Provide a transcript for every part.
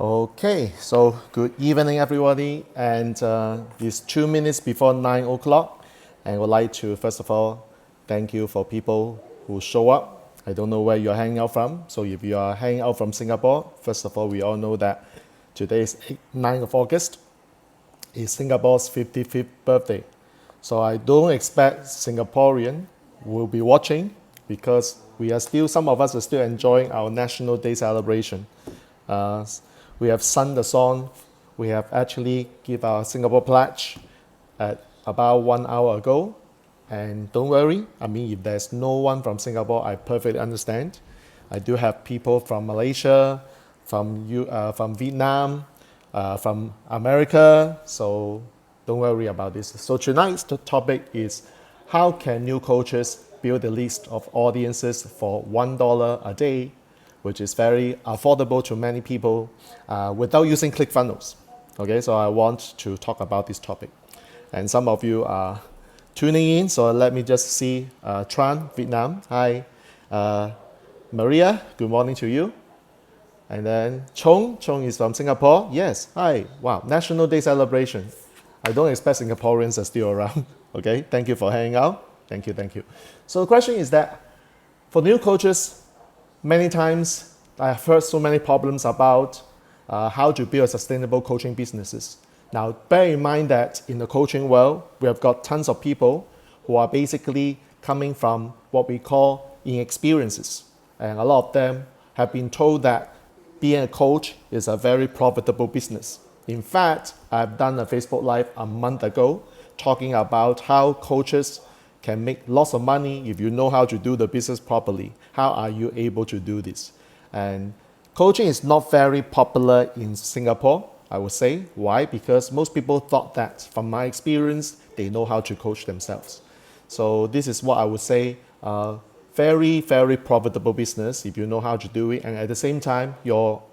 Okay, so good evening, everybody. And it's 2 minutes before 9 o'clock. And I would like to, first of all, thank you for people who show up. I don't know where you're hanging out from. So if you are hanging out from Singapore, first of all, we all know that today is 9th of August. It's Singapore's 55th birthday. So I don't expect Singaporean will be watching because some of us are still enjoying our National Day celebration. Uh, we have sung the song. We have actually give our Singapore pledge at about 1 hour ago. And don't worry, if there's no one from Singapore, I perfectly understand. I do have people from Malaysia, from Vietnam, from America, so don't worry about this. So tonight's topic is how can new coaches build a list of audiences for $1 a day, which is very affordable to many people without using ClickFunnels. Okay, so I want to talk about this topic. And some of you are tuning in, so let me just see Tran, Vietnam. Hi. Maria, good morning to you. And then Chong is from Singapore. Yes, hi. Wow, National Day celebration. I don't expect Singaporeans are still around. Okay, thank you for hanging out. Thank you. So the question is that for new coaches, many times I have heard so many problems about how to build sustainable coaching businesses. Now, bear in mind that in the coaching world, we have got tons of people who are basically coming from what we call inexperiences. And a lot of them have been told that being a coach is a very profitable business. In fact, I've done a Facebook Live a month ago talking about how coaches can make lots of money if you know how to do the business properly. How are you able to do this? And coaching is not very popular in Singapore, I would say. Why? Because most people thought that, from my experience, they know how to coach themselves. So this is what I would say, very, very profitable business if you know how to do it. And at the same time,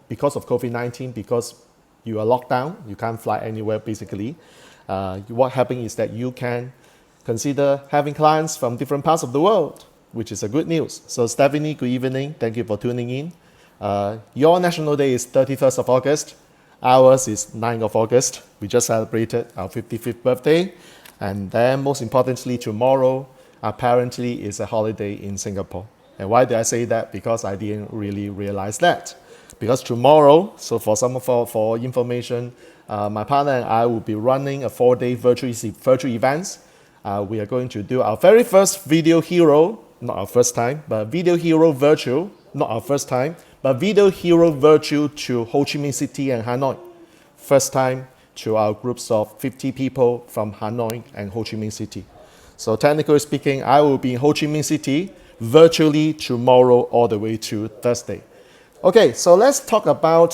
because of COVID-19, because you are locked down, you can't fly anywhere basically, what happens is that you can consider having clients from different parts of the world, which is a good news. So Stephanie, good evening. Thank you for tuning in. Your National Day is 31st of August. Ours is 9th of August. We just celebrated our 55th birthday. And then most importantly, tomorrow, apparently is a holiday in Singapore. And why did I say that? Because I didn't really realize that. Because tomorrow, so for information, my partner and I will be running a 4-day virtual events. We are going to do our very first Video Hero, not our first time, but Video Hero virtual, not our first time, but Video Hero virtual to Ho Chi Minh City and Hanoi. First time to our groups of 50 people from Hanoi and Ho Chi Minh City. So technically speaking, I will be in Ho Chi Minh City virtually tomorrow all the way to Thursday. Okay, so let's talk about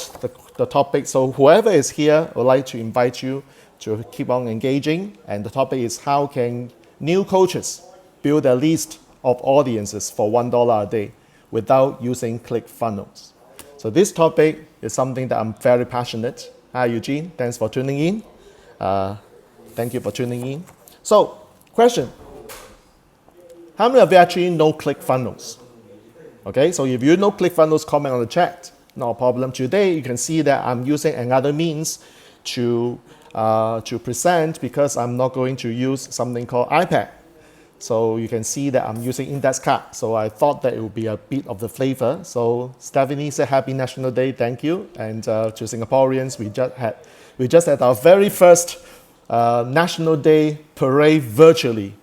the topic. So whoever is here, I would like to invite you to keep on engaging. And the topic is how can new coaches build a list of audiences for $1 a day without using ClickFunnels. So this topic is something that I'm very passionate. Hi, Eugene. Thanks for tuning in. Thank you for tuning in. So, question. How many of you actually know ClickFunnels? Okay, so if you know ClickFunnels, comment on the chat. No problem. Today, you can see that I'm using another means to present because I'm not going to use something called iPad. So you can see that I'm using index card. So I thought that it would be a bit of the flavor. So Stephanie said Happy National Day, thank you. And to Singaporeans, we just had our very first National Day parade virtually,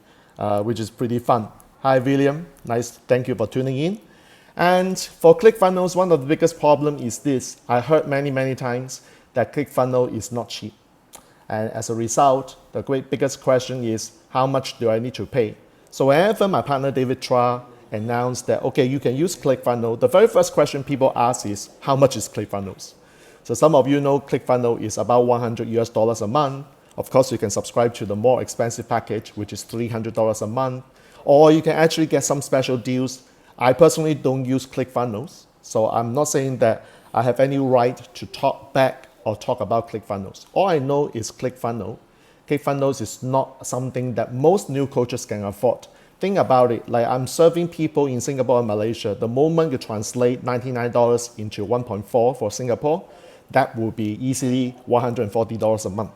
which is pretty fun. Hi William, nice, thank you for tuning in. And for ClickFunnels, one of the biggest problems is this. I heard many times that ClickFunnels is not cheap. And as a result, the biggest question is, how much do I need to pay? So whenever my partner David Tra announced that, okay, you can use ClickFunnels, the very first question people ask is, how much is ClickFunnels? So some of you know ClickFunnels is about $100 a month. Of course, you can subscribe to the more expensive package, which is $300 a month. Or you can actually get some special deals. I personally don't use ClickFunnels, so I'm not saying that I have any right to talk back or talk about ClickFunnels. All I know is ClickFunnels. ClickFunnels is not something that most new coaches can afford. Think about it, like I'm serving people in Singapore and Malaysia. The moment you translate $99 into 1.4 for Singapore, that would be easily $140 a month.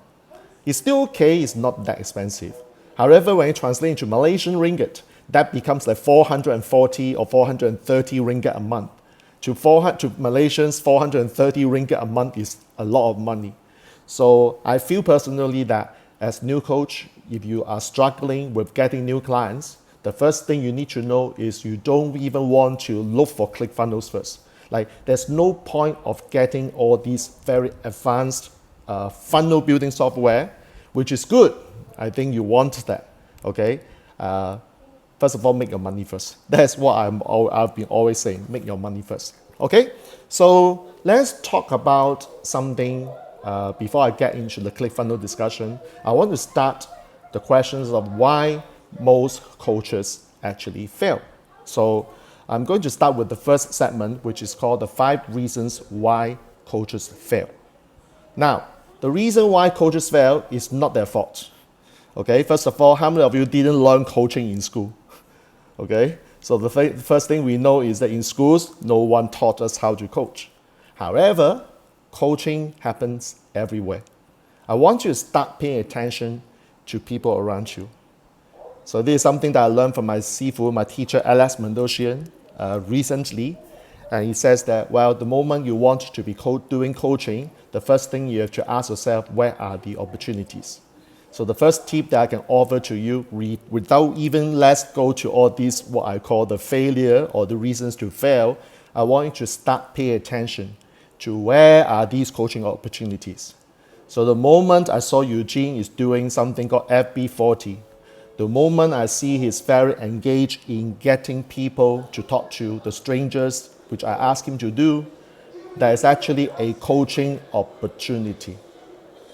It's still okay, it's not that expensive. However, when you translate into Malaysian ringgit, that becomes like 440 or 430 ringgit a month. To Malaysians, 430 ringgit a month is a lot of money. So I feel personally that as new coach, if you are struggling with getting new clients, the first thing you need to know is you don't even want to look for ClickFunnels first. Like, there's no point of getting all these very advanced funnel building software, which is good. I think you want that, okay? First of all, make your money first. That's what I've been always saying, make your money first, okay? So let's talk about something before I get into the ClickFunnels discussion. I want to start the questions of why most coaches actually fail. So I'm going to start with the first segment, which is called the 5 reasons why coaches fail. Now, the reason why coaches fail is not their fault. Okay, first of all, how many of you didn't learn coaching in school? Okay, so the first thing we know is that in schools, no one taught us how to coach. However, coaching happens everywhere. I want you to start paying attention to people around you. So this is something that I learned from my teacher, Alex Mendosian, recently. And he says that, well, the moment you want to be doing coaching, the first thing you have to ask yourself, where are the opportunities? So the first tip that I can offer to you, without even let's go to all these, what I call the failure or the reasons to fail, I want you to start paying attention to where are these coaching opportunities. So the moment I saw Eugene is doing something called FB40, the moment I see he's very engaged in getting people to talk to the strangers, which I ask him to do, that is actually a coaching opportunity,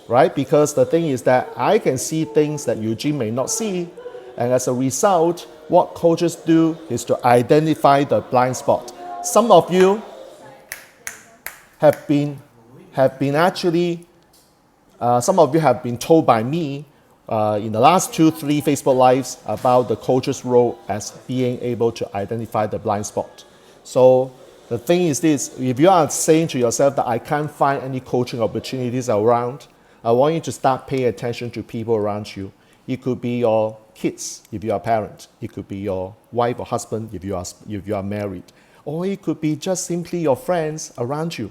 right? Because the thing is that I can see things that Eugene may not see, and as a result, what coaches do is to identify the blind spot. Some of you have been told by me in the last 2-3 Facebook Lives about the coach's role as being able to identify the blind spot. So the thing is this, if you are saying to yourself that I can't find any coaching opportunities around, I want you to start paying attention to people around you. It could be your kids if you are a parent. It could be your wife or husband if you are married. Or it could be just simply your friends around you.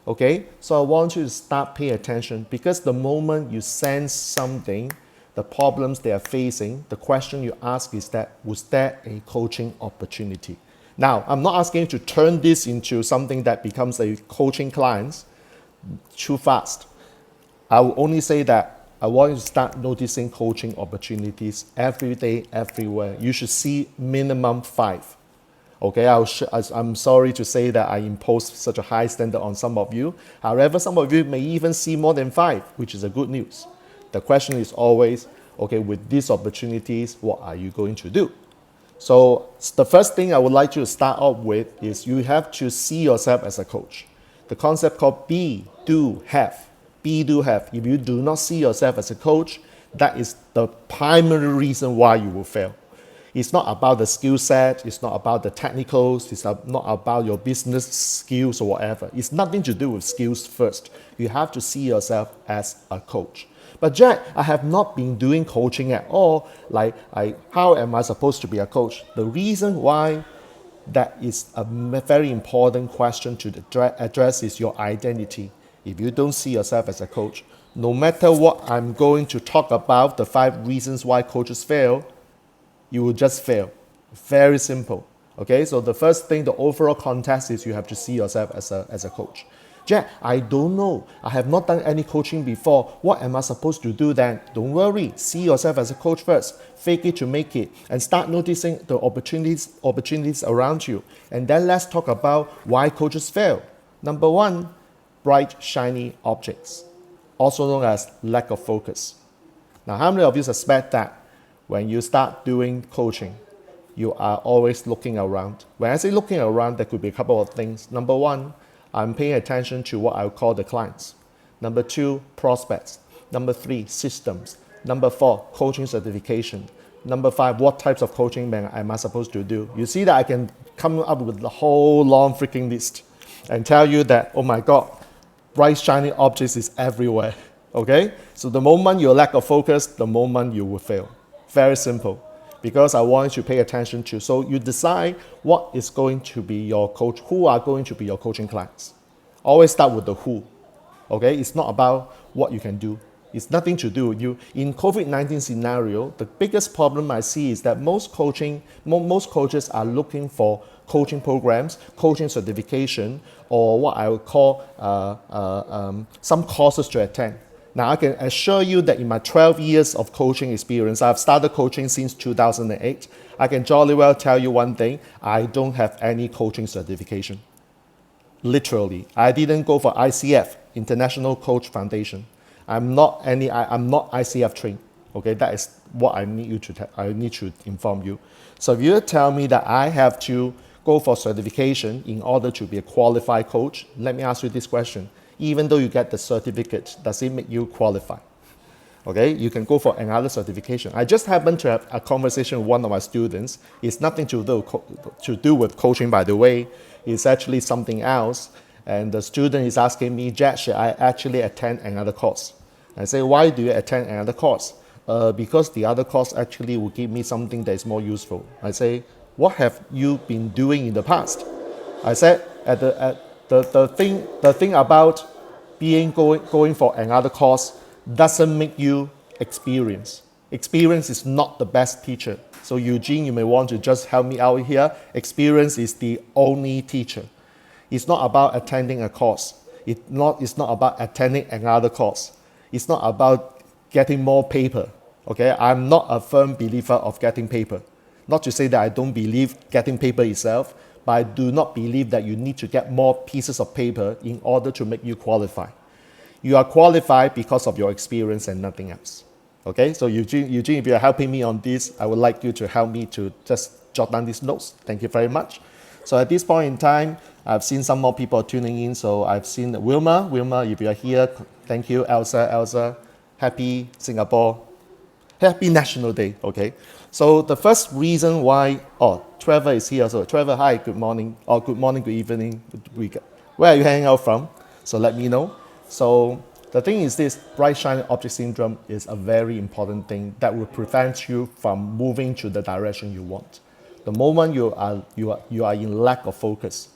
Okay? So I want you to start paying attention, because the moment you sense something, the problems they are facing, the question you ask is that, was there a coaching opportunity? Now, I'm not asking you to turn this into something that becomes a coaching client too fast. I will only say that I want you to start noticing coaching opportunities every day, everywhere. You should see minimum 5. Okay, I'm sorry to say that I impose such a high standard on some of you. However, some of you may even see more than 5, which is a good news. The question is always, okay, with these opportunities, what are you going to do? So the first thing I would like you to start off with is you have to see yourself as a coach. The concept called be, do, have. Be, do, have. If you do not see yourself as a coach, that is the primary reason why you will fail. It's not about the skill set, it's not about the technicals, it's not about your business skills or whatever. It's nothing to do with skills first. You have to see yourself as a coach. But Jack, I have not been doing coaching at all. How am I supposed to be a coach? The reason why that is a very important question to address is your identity. If you don't see yourself as a coach, no matter what I'm going to talk about, the 5 reasons why coaches fail, you will just fail. Very simple. Okay, so the first thing, the overall context is you have to see yourself as a coach. Jack, I don't know. I have not done any coaching before. What am I supposed to do then? Don't worry. See yourself as a coach first. Fake it to make it. And start noticing the opportunities around you. And then let's talk about why coaches fail. Number 1, bright, shiny objects, also known as lack of focus. Now, how many of you suspect that when you start doing coaching, you are always looking around? When I say looking around, there could be a couple of things. Number 1, I'm paying attention to what I call the clients. Number 2, prospects. Number 3, systems. Number 4, coaching certification. Number 5, what types of coaching am I supposed to do? You see that I can come up with the whole long freaking list and tell you that, oh my God, bright shiny objects is everywhere, okay? So the moment you lack of focus, the moment you will fail. Very simple, because I want you to pay attention to. So you decide what is going to be your coach, who are going to be your coaching clients. Always start with the who, okay? It's not about what you can do. It's nothing to do with you. In COVID-19 scenario, the biggest problem I see is that most coaches are looking for coaching programs, coaching certification, or what I would call some courses to attend. Now, I can assure you that in my 12 years of coaching experience, I've started coaching since 2008. I can jolly well tell you one thing, I don't have any coaching certification. Literally, I didn't go for ICF, International Coach Foundation. I'm not ICF trained. Okay, that is what I need to inform you. So if you tell me that I have to go for certification in order to be a qualified coach, let me ask you this question. Even though you get the certificate, does it make you qualified? Okay, you can go for another certification. I just happened to have a conversation with one of my students. It's nothing to do with coaching, by the way. It's actually something else. And the student is asking me, Jack, should I actually attend another course? I say, why do you attend another course? Because the other course actually will give me something that is more useful. I say, what have you been doing in the past? I said, the thing about going for another course doesn't make you experience. Experience is not the best teacher. So Eugene, you may want to just help me out here. Experience is the only teacher. It's not about attending a course. It's not about attending another course. It's not about getting more paper. Okay, I'm not a firm believer of getting paper. Not to say that I don't believe getting paper itself, but I do not believe that you need to get more pieces of paper in order to make you qualify. You are qualified because of your experience and nothing else. Okay, so Eugene, if you're helping me on this, I would like you to help me to just jot down these notes. Thank you very much. So at this point in time, I've seen some more people tuning in. So I've seen Wilma, if you're here, thank you. Elsa, happy Singapore, happy National Day, okay? So the first reason why, Trevor is here. So Trevor, hi, good morning, or good morning, good evening, good week. Where are you hanging out from? So let me know. So the thing is this, bright shiny object syndrome is a very important thing that will prevent you from moving to the direction you want. The moment you are in lack of focus,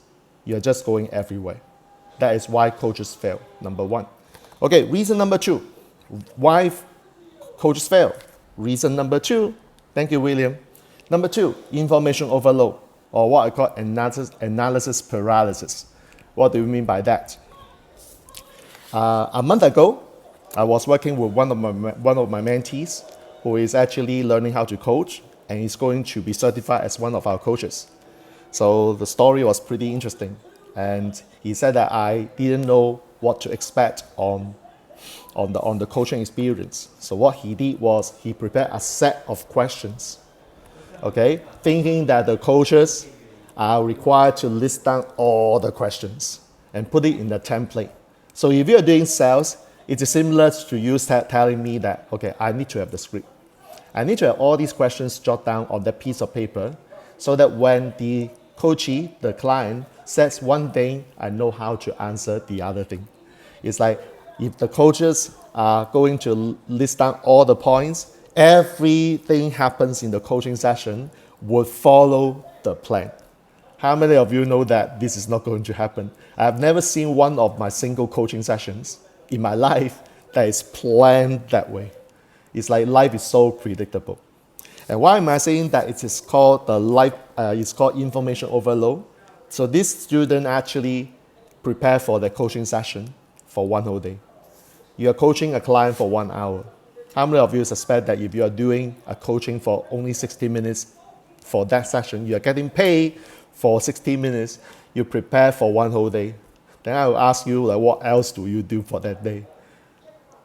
you're just going everywhere. That is why coaches fail, number one. Okay, reason number two, why coaches fail. Reason number two, thank you, William. Number two, information overload, or what I call analysis paralysis. What do you mean by that? A month ago, I was working with one of my mentees who is actually learning how to coach, and he's going to be certified as one of our coaches. So the story was pretty interesting, and he said that I didn't know what to expect on the coaching experience. So what he did was he prepared a set of questions, okay, thinking that the coaches are required to list down all the questions and put it in the template. So if you're doing sales, it is similar to you telling me that, okay, I need to have the script. I need to have all these questions jot down on that piece of paper so that when the coachee, the client, says one thing, I know how to answer the other thing. It's like if the coaches are going to list down all the points, everything happens in the coaching session would follow the plan. How many of you know that this is not going to happen? I've never seen one of my single coaching sessions in my life that is planned that way. It's like life is so predictable. And why am I saying that it is called it's called information overload? So this student actually prepared for the coaching session for one whole day. You are coaching a client for 1 hour. How many of you suspect that if you are doing a coaching for only 60 minutes for that session, you are getting paid for 60 minutes, you prepare for one whole day? Then I will ask you, like, what else do you do for that day?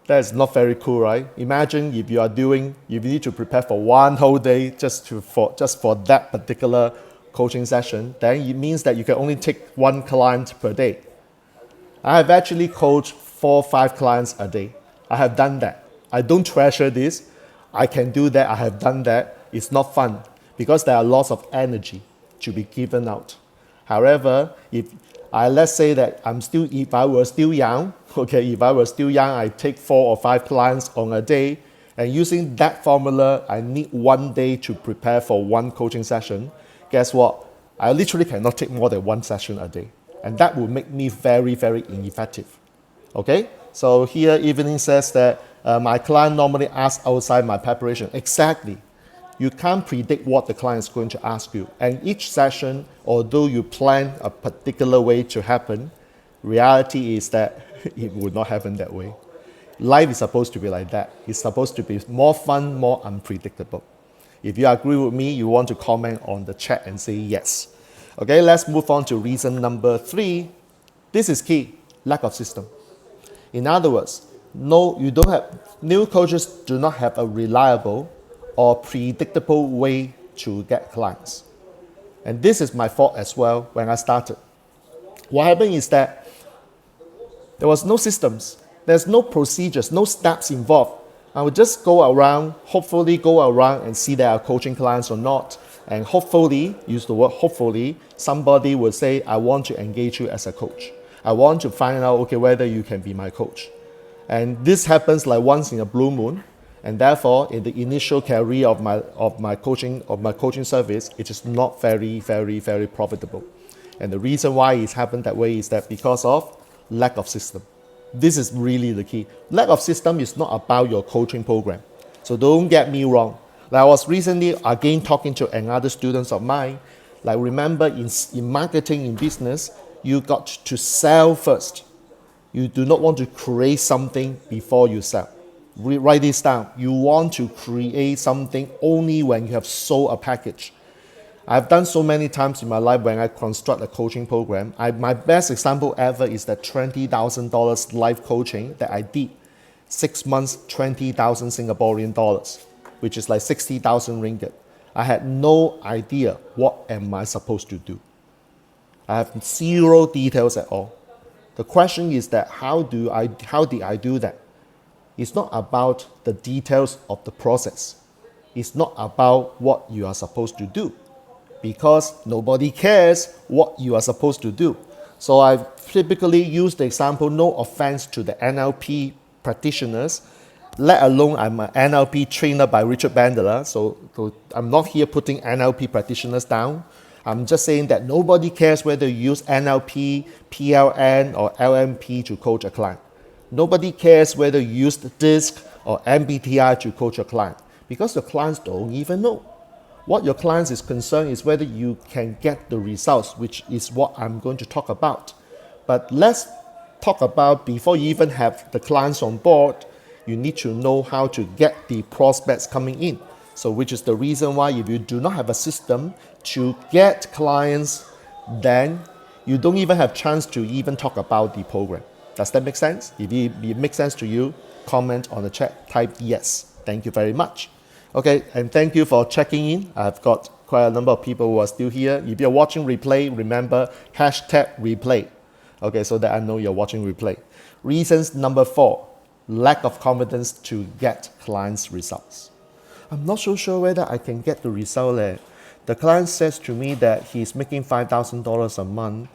That is not very cool, right? Imagine if you need to prepare for one whole day just for that particular coaching session, then it means that you can only take one client per day. I have actually coached 4 or 5 clients a day. I have done that. I don't treasure this. I can do that. I have done that. It's not fun because there are lots of energy to be given out. However, if Let's say that if I were still young, I take 4 or 5 clients on a day, and using that formula, I need 1 day to prepare for 1 coaching session. Guess what? I literally cannot take more than 1 session a day, and that will make me very, very ineffective. Okay, so here Evening says that my client normally asks outside my preparation. Exactly. You can't predict what the client is going to ask you. And each session, although you plan a particular way to happen, reality is that it would not happen that way. Life is supposed to be like that. It's supposed to be more fun, more unpredictable. If you agree with me, you want to comment on the chat and say yes. Okay, let's move on to reason number 3. This is key, lack of system. In other words, new coaches do not have a reliable or predictable way to get clients. And this is my fault as well when I started. What happened is that there was no systems, there's no procedures, no steps involved. I would just hopefully go around and see that I'm coaching clients or not. And hopefully, use the word hopefully, somebody will say, I want to engage you as a coach. I want to find out, whether you can be my coach. And this happens like once in a blue moon. And therefore, in the initial career of my coaching service, it is not very, very, very profitable. And the reason why it's happened that way is that because of lack of system. This is really the key. Lack of system is not about your coaching program. So don't get me wrong. Like I was recently again talking to another students of mine. Like remember in marketing, in business, you got to sell first. You do not want to create something before you sell. Write this down. You want to create something only when you have sold a package. I've done so many times in my life when I construct a coaching program. My best example ever is that $20,000 life coaching that I did. 6 months, 20,000 Singaporean dollars, which is like 60,000 ringgit. I had no idea what am I supposed to do. I have 0 details at all. The question is that how did I do that? It's not about the details of the process. It's not about what you are supposed to do, because nobody cares what you are supposed to do. So I typically use the example, no offense to the NLP practitioners, let alone I'm an NLP trainer by Richard Bandler, so I'm not here putting NLP practitioners down. I'm just saying that nobody cares whether you use NLP, PLN, or LMP to coach a client. Nobody cares whether you use DISC or MBTI to coach a client, because the clients don't even know. What your clients is concerned is whether you can get the results, which is what I'm going to talk about. But let's talk about, before you even have the clients on board, you need to know how to get the prospects coming in. So which is the reason why if you do not have a system to get clients, then you don't even have chance to even talk about the program. Does that make sense? If it makes sense to you, comment on the chat, type yes. Thank you very much. Okay, and thank you for checking in. I've got quite a number of people who are still here. If you're watching replay, remember #replay. Okay, so that I know you're watching replay. Reasons number 4, lack of confidence to get clients' results. I'm not so sure whether I can get the result there. The client says to me that he's making $5,000 a month,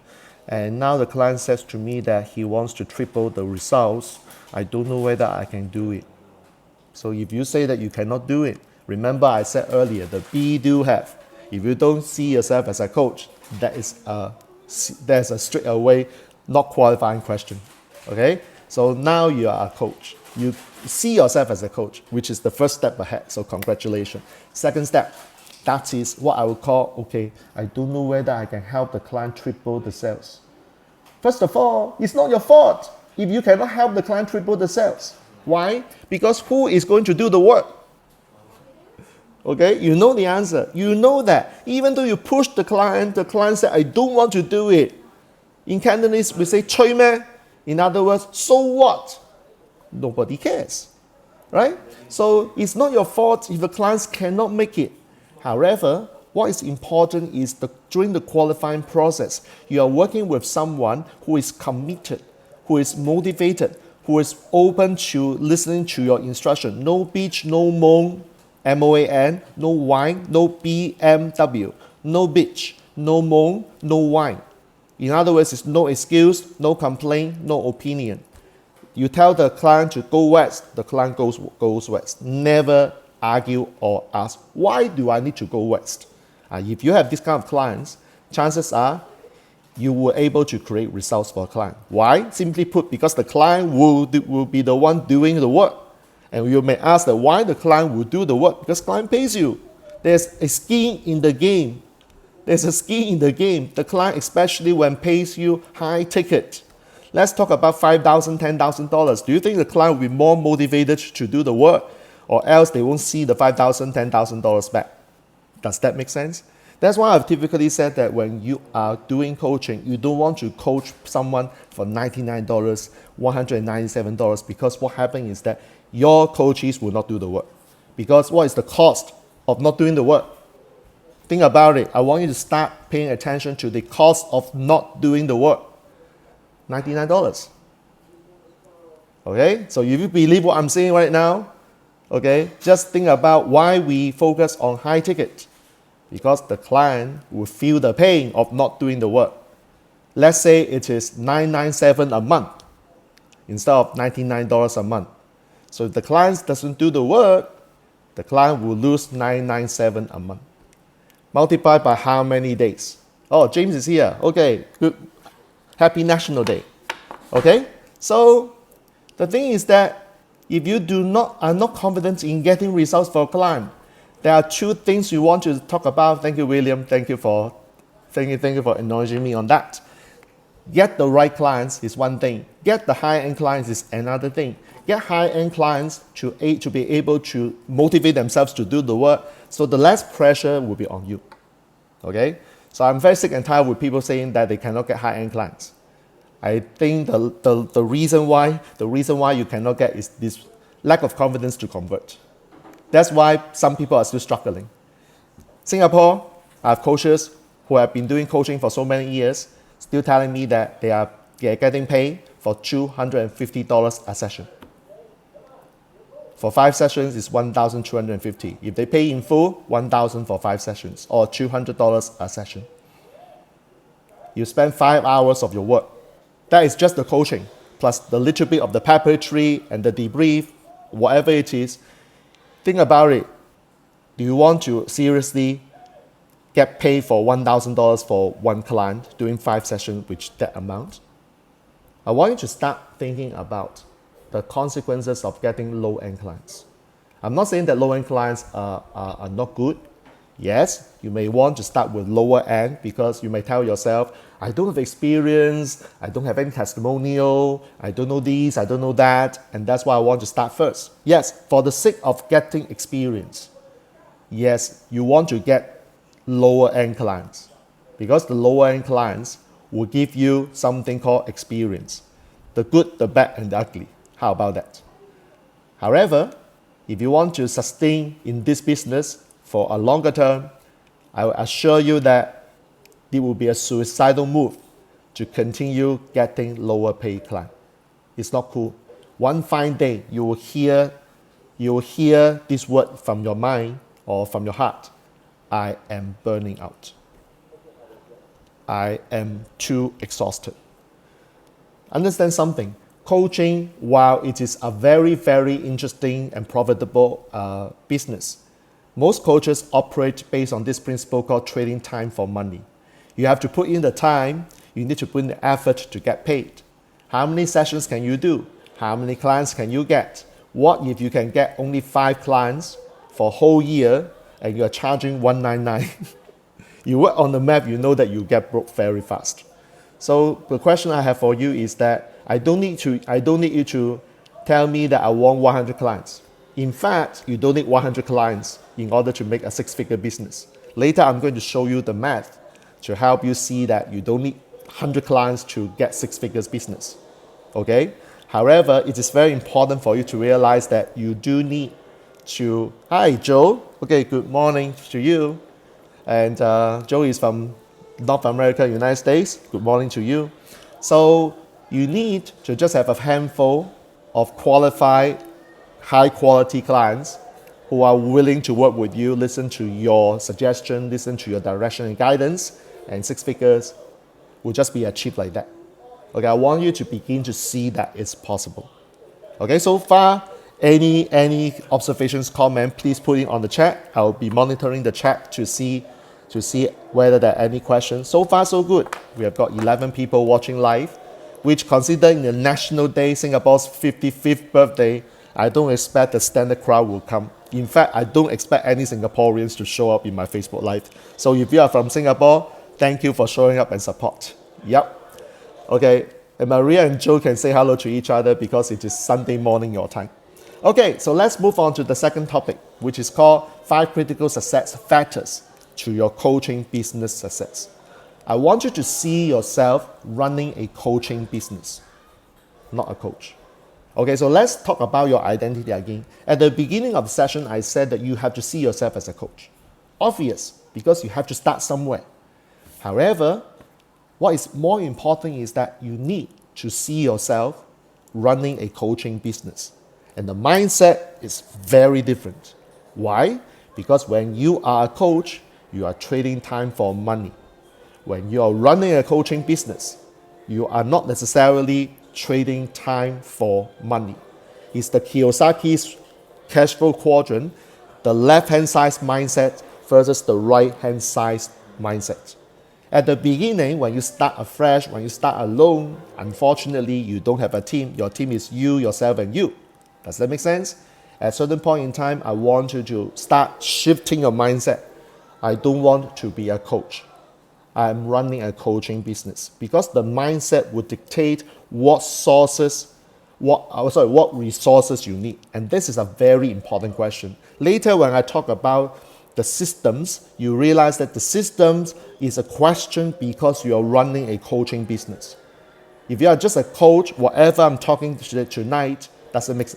and now the client says to me that he wants to triple the results. I don't know whether I can do it. So if you say that you cannot do it, remember I said earlier, the be, do, have. If you don't see yourself as a coach, there's a straight away not qualifying question. Okay? So now you are a coach. You see yourself as a coach, which is the first step ahead. So congratulations. Second step, that is what I would call, okay, I don't know whether I can help the client triple the sales. First of all, it's not your fault if you cannot help the client triple the sales. Why? Because who is going to do the work? Okay, you know the answer. You know that even though you push the client said, I don't want to do it. In Cantonese, we say, 吹咩? In other words, so what? Nobody cares, right? So it's not your fault if the clients cannot make it. However, what is important is during the qualifying process, you are working with someone who is committed, who is motivated, who is open to listening to your instruction. No beach, no moan, M-O-A-N, no wine, no BMW, no beach, no moan, no wine. In other words, it's no excuse, no complaint, no opinion. You tell the client to go west, the client goes west. Never argue or ask, why do I need to go west? If you have this kind of clients, chances are you were able to create results for a client. Why? Simply put, because the client will be the one doing the work. And you may ask that why the client will do the work, because client pays you. There's a skin in the game. There's a skin in the game. The client, especially when pays you high ticket. Let's talk about $5,000, $10,000. Do you think the client will be more motivated to do the work, or else they won't see the $5,000, $10,000 back? Does that make sense? That's why I've typically said that when you are doing coaching, you don't want to coach someone for $99, $197, because what happens is that your coaches will not do the work. Because what is the cost of not doing the work? Think about it. I want you to start paying attention to the cost of not doing the work. $99. Okay? So if you believe what I'm saying right now, okay, just think about why we focus on high ticket. Because the client will feel the pain of not doing the work. Let's say it is $997 a month instead of $99 a month. So if the client doesn't do the work, the client will lose $997 a month. Multiply by how many days? Oh, James is here. Okay, good. Happy National Day. Okay? So the thing is that if you are not confident in getting results for a client, there are two things you want to talk about. Thank you, William. Thank you for acknowledging me on that. Get the right clients is one thing. Get the high-end clients is another thing. Get high-end clients to be able to motivate themselves to do the work, so the less pressure will be on you. Okay? So I'm very sick and tired with people saying that they cannot get high-end clients. I think the reason why you cannot get is this lack of confidence to convert. That's why some people are still struggling. Singapore, I have coaches who have been doing coaching for so many years, still telling me that they are getting paid for $250 a session. For 5 sessions, it's $1,250. If they pay in full, $1,000 for 5 sessions, or $200 a session. You spend 5 hours of your work. That is just the coaching, plus the little bit of the papery and the debrief, whatever it is. Think about it. Do you want to seriously get paid for $1,000 for one client doing 5 sessions with that amount? I want you to start thinking about the consequences of getting low-end clients. I'm not saying that low-end clients are not good. Yes, you may want to start with lower end because you may tell yourself, I don't have experience, I don't have any testimonial, I don't know this, I don't know that, and that's why I want to start first. Yes, for the sake of getting experience. Yes, you want to get lower end clients because the lower end clients will give you something called experience. The good, the bad, and the ugly. How about that? However, if you want to sustain in this business for a longer term, I will assure you that it will be a suicidal move to continue getting lower paid clients. It's not cool. One fine day, you will hear this word from your mind or from your heart. I am burning out. I am too exhausted. Understand something. Coaching, while it is a very, very interesting and profitable business, most coaches operate based on this principle called trading time for money. You have to put in the time, you need to put in the effort to get paid. How many sessions can you do? How many clients can you get? What if you can get only 5 clients for a whole year and you're charging $199? You work on the math, you know that you get broke very fast. So the question I have for you is that I don't need you to tell me that I want 100 clients. In fact, you don't need 100 clients in order to make a 6-figure business. Later, I'm going to show you the math to help you see that you don't need 100 clients to get 6 figures business. Okay? However, it is very important for you to realize that you do need to... Hi, Joe. Okay, good morning to you. And Joe is from North America, United States. Good morning to you. So you need to just have a handful of qualified, high-quality clients who are willing to work with you, listen to your suggestion, listen to your direction and guidance, and 6 figures will just be achieved like that. Okay, I want you to begin to see that it's possible. Okay, so far, any observations, comment, please put it on the chat. I'll be monitoring the chat to see whether there are any questions. So far, so good. We have got 11 people watching live, which considering the National Day, Singapore's 55th birthday, I don't expect the standard crowd will come. In fact, I don't expect any Singaporeans to show up in my Facebook Live. So if you are from Singapore, thank you for showing up and support. Yep. Okay, and Maria and Joe can say hello to each other because it is Sunday morning your time. Okay, so let's move on to the second topic, which is called 5 critical success factors to your coaching business success. I want you to see yourself running a coaching business, not a coach. Okay, so let's talk about your identity again. At the beginning of the session, I said that you have to see yourself as a coach. Obvious, because you have to start somewhere. However, what is more important is that you need to see yourself running a coaching business. And the mindset is very different. Why? Because when you are a coach, you are trading time for money. When you are running a coaching business, you are not necessarily trading time for money. It's the Kiyosaki's cash flow quadrant, the left-hand side mindset versus the right-hand side mindset. At the beginning, when you start afresh, when you start alone, unfortunately, you don't have a team. Your team is you, yourself, and you. Does that make sense? At a certain point in time, I want you to start shifting your mindset. I don't want to be a coach. I'm running a coaching business, because the mindset would dictate what resources you need. And this is a very important question. Later, when I talk about the systems, you realize that the systems is a question because you are running a coaching business. If you are just a coach, whatever I'm talking tonight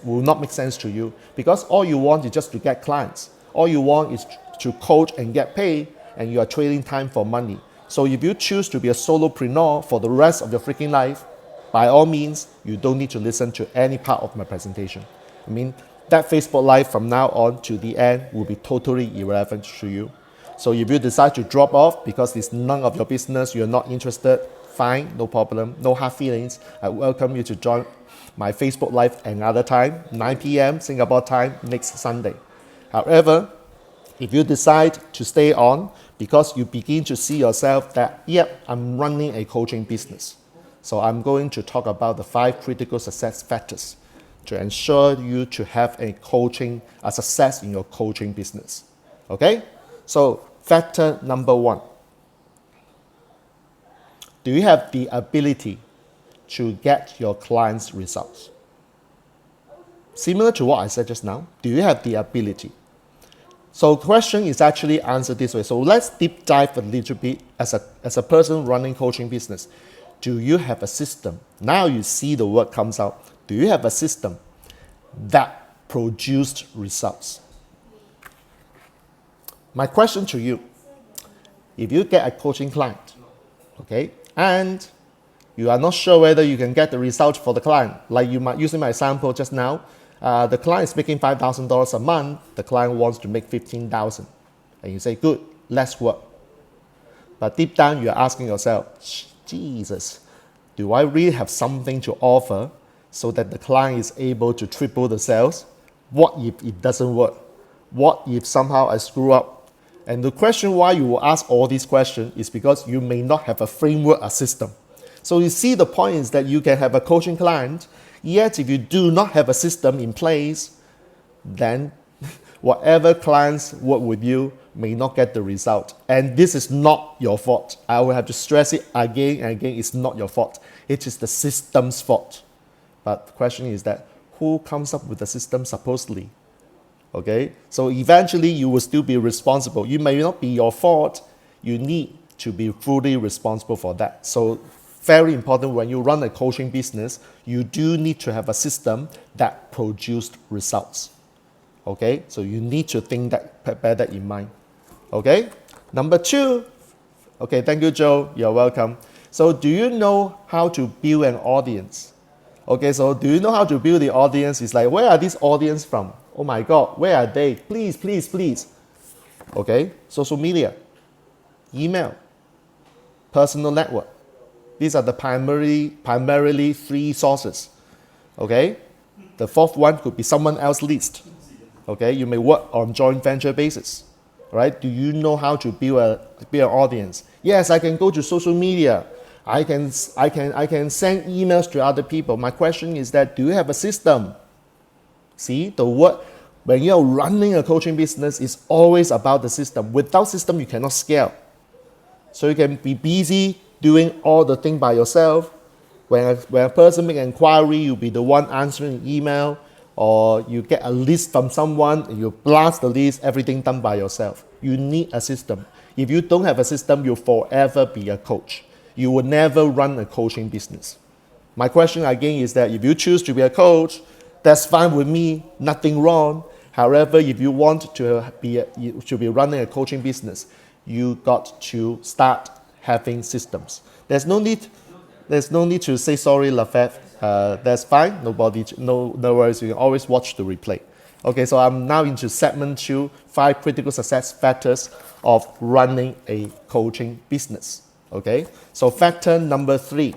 will not make sense to you, because all you want is just to get clients. All you want is to coach and get paid, and you are trading time for money. So if you choose to be a solopreneur for the rest of your freaking life, by all means, you don't need to listen to any part of my presentation. I mean, that Facebook Live from now on to the end will be totally irrelevant to you. So if you decide to drop off because it's none of your business, you're not interested, fine, no problem, no hard feelings. I welcome you to join my Facebook Live another time, 9 p.m. Singapore time, next Sunday. However, if you decide to stay on because you begin to see yourself that, yep, I'm running a coaching business. So I'm going to talk about the 5 critical success factors to ensure you to have a success in your coaching business. Okay? So factor number 1. Do you have the ability to get your clients' results? Similar to what I said just now, do you have the ability? So the question is actually answered this way. So let's deep dive a little bit as a person running coaching business. Do you have a system? Now you see the word comes out. Do you have a system that produced results? My question to you, if you get a coaching client, okay, and you are not sure whether you can get the result for the client, like you might using my example just now, the client is making $5,000 a month, the client wants to make $15,000, and you say, good, let's work. But deep down, you're asking yourself, Jesus, do I really have something to offer so that the client is able to triple the sales? What if it doesn't work? What if somehow I screw up? And the question why you will ask all these questions is because you may not have a framework, a system. So you see, the point is that you can have a coaching client, yet if you do not have a system in place, then whatever clients work with you may not get the result. And this is not your fault. I will have to stress it again and again. It's not your fault. It is the system's fault. But the question is that who comes up with the system supposedly? Okay, so eventually you will still be responsible. You may not be your fault. You need to be fully responsible for that. So very important, when you run a coaching business, you do need to have a system that produced results. Okay, so you need to think that, bear that in mind. Okay, number 2. Okay, thank you, Joe. You're welcome. So do you know how to build an audience? Okay, so do you know how to build the audience? It's like, where are these audience from? Oh my God, where are they? Please, please, please. Okay, social media, email, personal network. These are the primarily three sources. Okay? The fourth one could be someone else's list. Okay? You may work on joint venture basis. Right? Do you know how to build an audience? Yes, I can go to social media. I can send emails to other people. My question is that, do you have a system? See, the word, when you're running a coaching business, it's always about the system. Without system, you cannot scale. So you can be busy doing all the thing by yourself. When a person make an inquiry, you'll be the one answering email, or you get a list from someone, and you blast the list, everything done by yourself. You need a system. If you don't have a system, you'll forever be a coach. You will never run a coaching business. My question again is that if you choose to be a coach, that's fine with me, nothing wrong. However, if you want to be running a coaching business, you got to start having systems. There's no need to say sorry, Lafayette. That's fine. No worries. You can always watch the replay. Okay, so I'm now into segment 2, 5 critical success factors of running a coaching business. Okay, so factor number 3.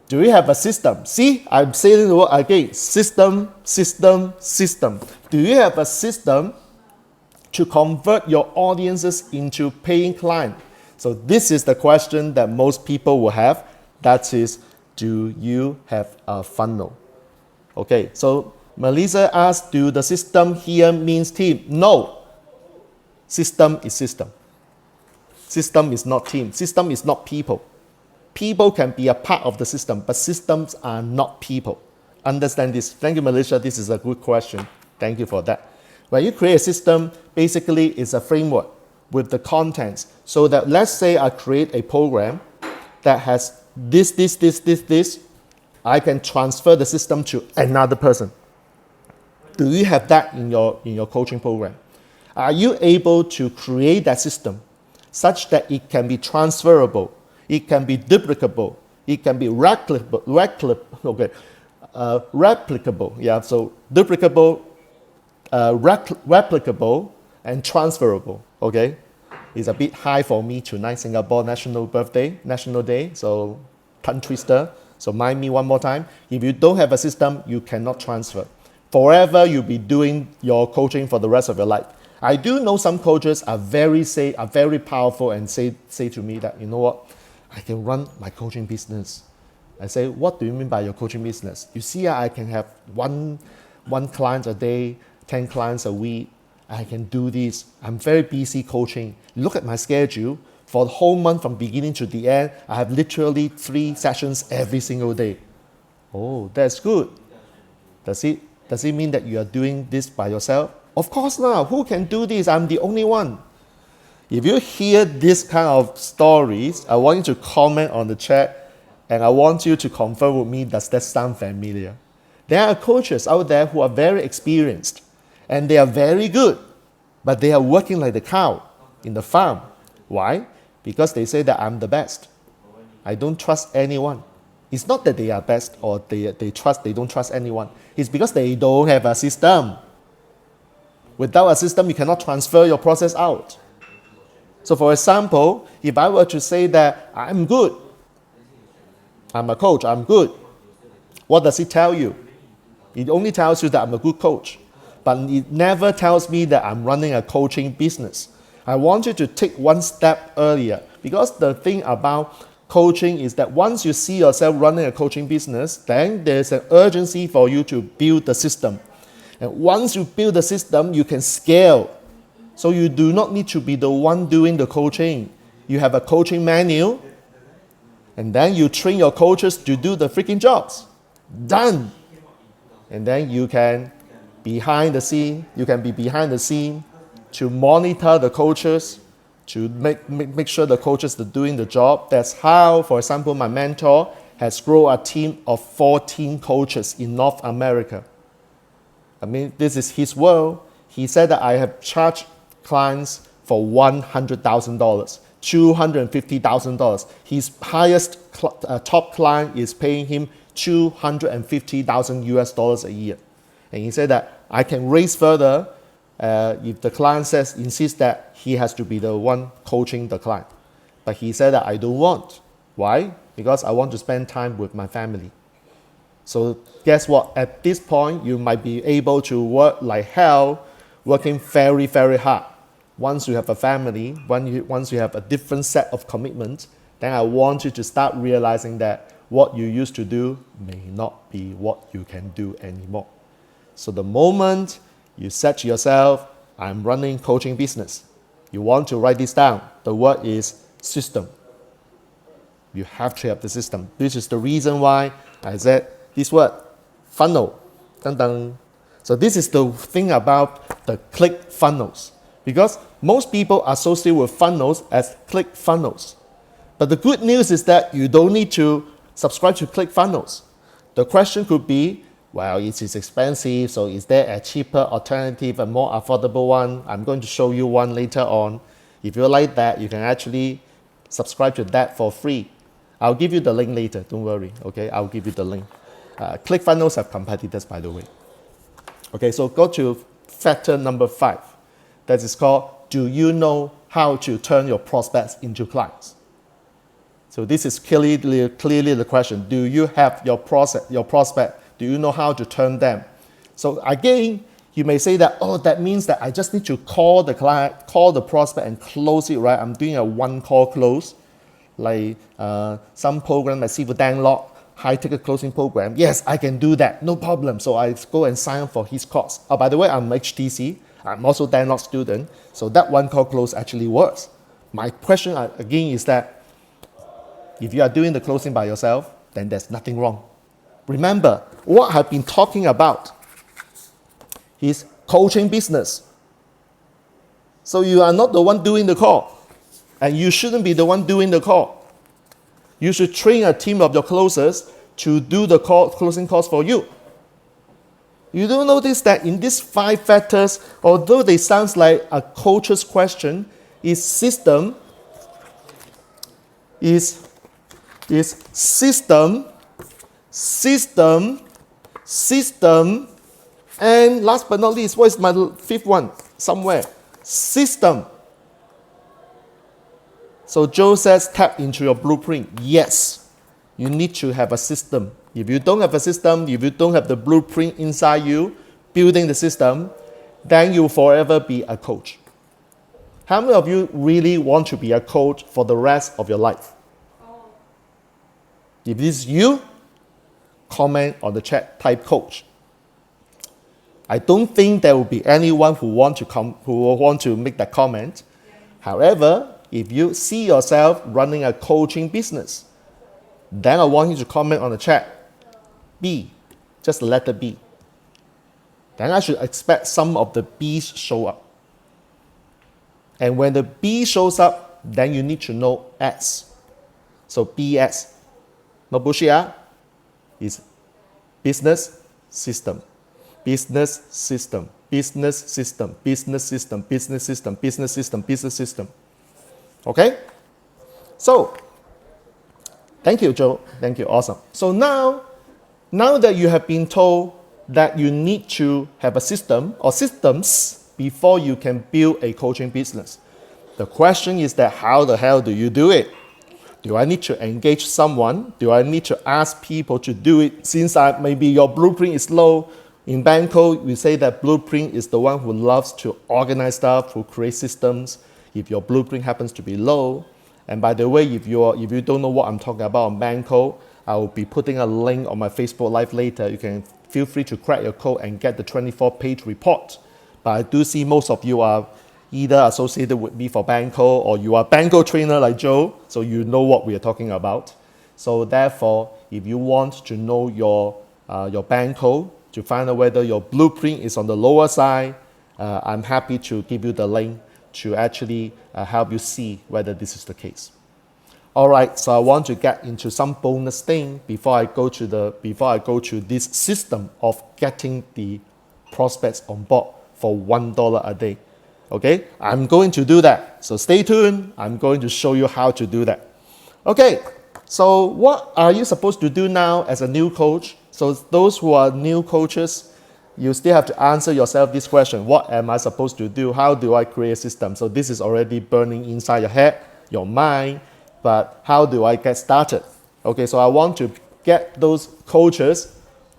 Do you have a system? See, I'm saying the word again. System, system, system. Do you have a system to convert your audiences into paying clients? So this is the question that most people will have. That is, do you have a funnel? Okay, so Melissa asked, do the system here means team? No. System is system. System is not team. System is not people. People can be a part of the system, but systems are not people. Understand this. Thank you, Melissa. This is a good question. Thank you for that. When you create a system, basically it's a framework with the contents. So that, let's say I create a program that has this. I can transfer the system to another person. Do you have that in your coaching program? Are you able to create that system such that it can be transferable, it can be duplicable, it can be replicable? Yeah, so duplicable, replicable, and transferable. Okay, it's a bit high for me tonight. Singapore National Day, so tongue twister. So mind me one more time. If you don't have a system, you cannot transfer. Forever, you'll be doing your coaching for the rest of your life. I do know some coaches are very powerful and say to me that, you know what, I can run my coaching business. I say, what do you mean by your coaching business? You see, I can have one client a day, 10 clients a week. I can do this. I'm very busy coaching. Look at my schedule. For the whole month from beginning to the end, I have literally 3 sessions every single day. Oh, that's good. Does it mean that you are doing this by yourself? Of course not. Who can do this? I'm the only one. If you hear this kind of stories, I want you to comment on the chat, and I want you to confirm with me, does that sound familiar? There are coaches out there who are very experienced, and they are very good, but they are working like the cow in the farm. Why? Because they say that I'm the best. I don't trust anyone. It's not that they are best or they don't trust anyone. It's because they don't have a system. Without a system, you cannot transfer your process out. So for example, if I were to say that I'm good, I'm a coach, I'm good, what does it tell you? It only tells you that I'm a good coach, but it never tells me that I'm running a coaching business. I want you to take one step earlier, because the thing about coaching is that once you see yourself running a coaching business, then there's an urgency for you to build the system. And once you build the system, you can scale. So you do not need to be the one doing the coaching. You have a coaching manual, and then you train your coaches to do the freaking jobs. Done. And then you can be behind the scene to monitor the coaches, to make sure the coaches are doing the job. That's how, for example, my mentor has grown a team of 14 coaches in North America. I mean, this is his world. He said that I have charged clients for $100,000, $250,000. His highest top client is paying him $250,000 US a year. And he said that I can raise further if the client insists that he has to be the one coaching the client. But he said that I don't want. Why? Because I want to spend time with my family. So guess what? At this point, you might be able to work like hell, working very, very hard. Once you have a family, once you have a different set of commitments, then I want you to start realizing that what you used to do may not be what you can do anymore. So the moment you set to yourself, I'm running coaching business, you want to write this down. The word is system. You have to have the system. This is the reason why I said this word, funnel. Dun dun. So this is the thing about the ClickFunnels. Because most people associate with funnels as ClickFunnels. But the good news is that you don't need to subscribe to ClickFunnels. The question could be, well, it is expensive, so is there a cheaper alternative, a more affordable one? I'm going to show you one later on. If you like that, you can actually subscribe to that for free. I'll give you the link later, don't worry, okay? I'll give you the link. ClickFunnels have competitors, by the way. Okay, so go to factor number 5. That is called, do you know how to turn your prospects into clients? So this is clearly the question. Do you have your prospect? Do you know how to turn them? So again, you may say that, oh, that means that I just need to call the client, call the prospect and close it, right? I'm doing a one-call close, like some program like Sifu Dan Lock, high-ticket closing program. Yes, I can do that, no problem. So I go and sign up for his course. Oh, by the way, I'm HTC. I'm also Dan Lock student. So that one-call close actually works. My question again is that if you are doing the closing by yourself, then there's nothing wrong. Remember, what I've been talking about is coaching business. So you are not the one doing the call, and you shouldn't be the one doing the call. You should train a team of your closers to do the closing calls for you. You don't notice that in these 5 factors, although they sound like a coach's question, is system, system, and last but not least, what is my 5th one? Somewhere. System. So Joe says, tap into your blueprint. Yes, you need to have a system. If you don't have a system, if you don't have the blueprint inside you, building the system, then you'll forever be a coach. How many of you really want to be a coach for the rest of your life? If this is you, comment on the chat, type coach. I don't think there will be anyone who want to make that comment. However, if you see yourself running a coaching business, then I want you to comment on the chat, B, just the letter B. Then I should expect some of the B's show up. And when the B shows up, then you need to know S. So BS. No bullshit, is business system. Business system. Business system. Business system. Business system. Business system. Business system. Okay? So, thank you, Joe. Thank you. Awesome. So now that you have been told that you need to have a system or systems before you can build a coaching business, the question is that how the hell do you do it? Do I need to engage someone? Do I need to ask people to do it? Since maybe your blueprint is low, in Banco, we say that blueprint is the one who loves to organize stuff, who creates systems. If your blueprint happens to be low, and by the way, if you don't know what I'm talking about on Banco, I will be putting a link on my Facebook Live later. You can feel free to crack your code and get the 24-page report. But I do see most of you are either associated with me for Banco or you are Banco trainer like Joe, so you know what we are talking about. So therefore, if you want to know your Banco, to find out whether your blueprint is on the lower side, I'm happy to give you the link to actually help you see whether this is the case. All right, so I want to get into some bonus thing before I go to this system of getting the prospects on board for $1 a day. Okay, I'm going to do that. So stay tuned. I'm going to show you how to do that. Okay, so what are you supposed to do now as a new coach? So those who are new coaches, you still have to answer yourself this question. What am I supposed to do? How do I create a system? So this is already burning inside your head, your mind. but how do I get started? Okay, so I want to get those coaches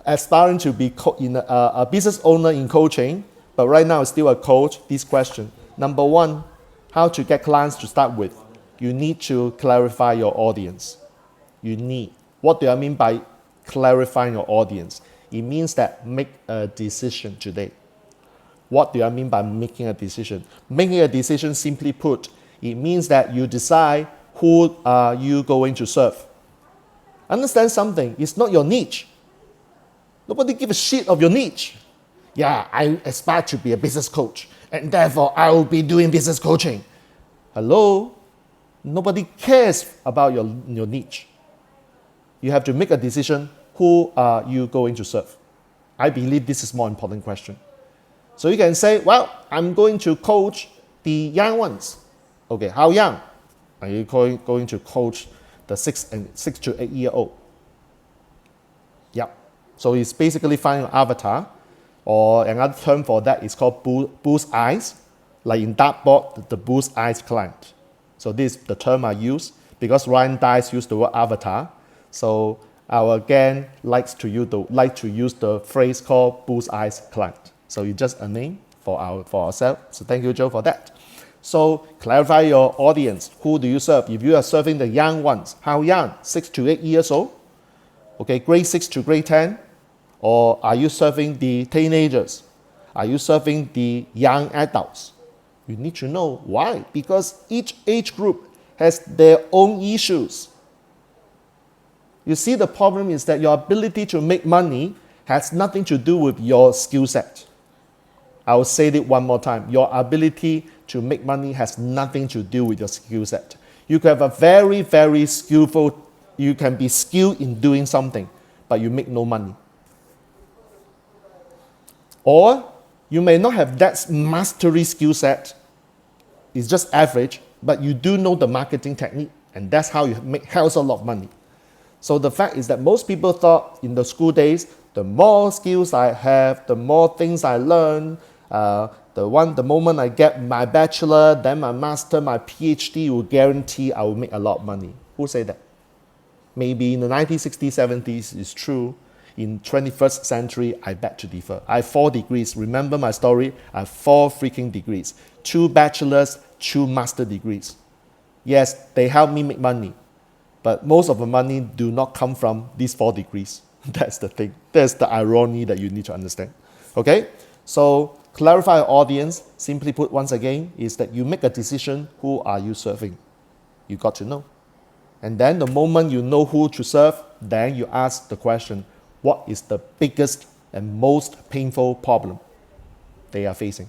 aspiring to be a business owner in coaching, but right now still a coach. This question. Number one, how to get clients to start with. You need to clarify your audience. You need. What do I mean by clarifying your audience? It means that make a decision today. What do I mean by making a decision? Making a decision, simply put, it means that you decide who are you going to serve. Understand something, it's not your niche. Nobody gives a shit of your niche. Yeah, I aspire to be a business coach, and therefore I will be doing business coaching. Hello? Nobody cares about your niche. You have to make a decision, who are you going to serve? I believe this is more important question. So you can say, well, I'm going to coach the young ones. Okay, how young? Are you going to coach the 6 to 8 year old? Yep. So it's basically finding an avatar, or another term for that is called bull's eyes, like in dartboard, the bull's eyes client. So this is the term I use because Ryan Dice used the word avatar. So our gang likes to use the phrase called bull's eyes client. So it's just a name for ourselves. So thank you, Joe, for that. So clarify your audience. Who do you serve? If you are serving the young ones, how young? 6 to 8 years old? Okay, grade 6 to grade 10? Or are you serving the teenagers? Are you serving the young adults? You need to know why. Because each age group has their own issues. You see, the problem is that your ability to make money has nothing to do with your skill set. I will say it one more time. Your ability to make money has nothing to do with your skill set. You can have a very, very skillful, you can be skilled in doing something, but you make no money. Or you may not have that mastery skill set, it's just average, but you do know the marketing technique, and that's how you make hells a lot of money. So the fact is that most people thought in the school days, the more skills I have, the more things I learn, the moment I get my bachelor, then my master, my PhD will guarantee I will make a lot of money. Who said that? Maybe in the 1960s, 70s, it's true. In 21st century, I beg to differ. I have 4 degrees. Remember my story? I have 4 freaking degrees. 2 bachelors, 2 master degrees. Yes, they help me make money. But most of the money do not come from these 4 degrees. That's the thing. That's the irony that you need to understand. Okay? So clarify your audience, simply put once again, is that you make a decision, who are you serving? You got to know. And then the moment you know who to serve, then you ask the question, what is the biggest and most painful problem they are facing?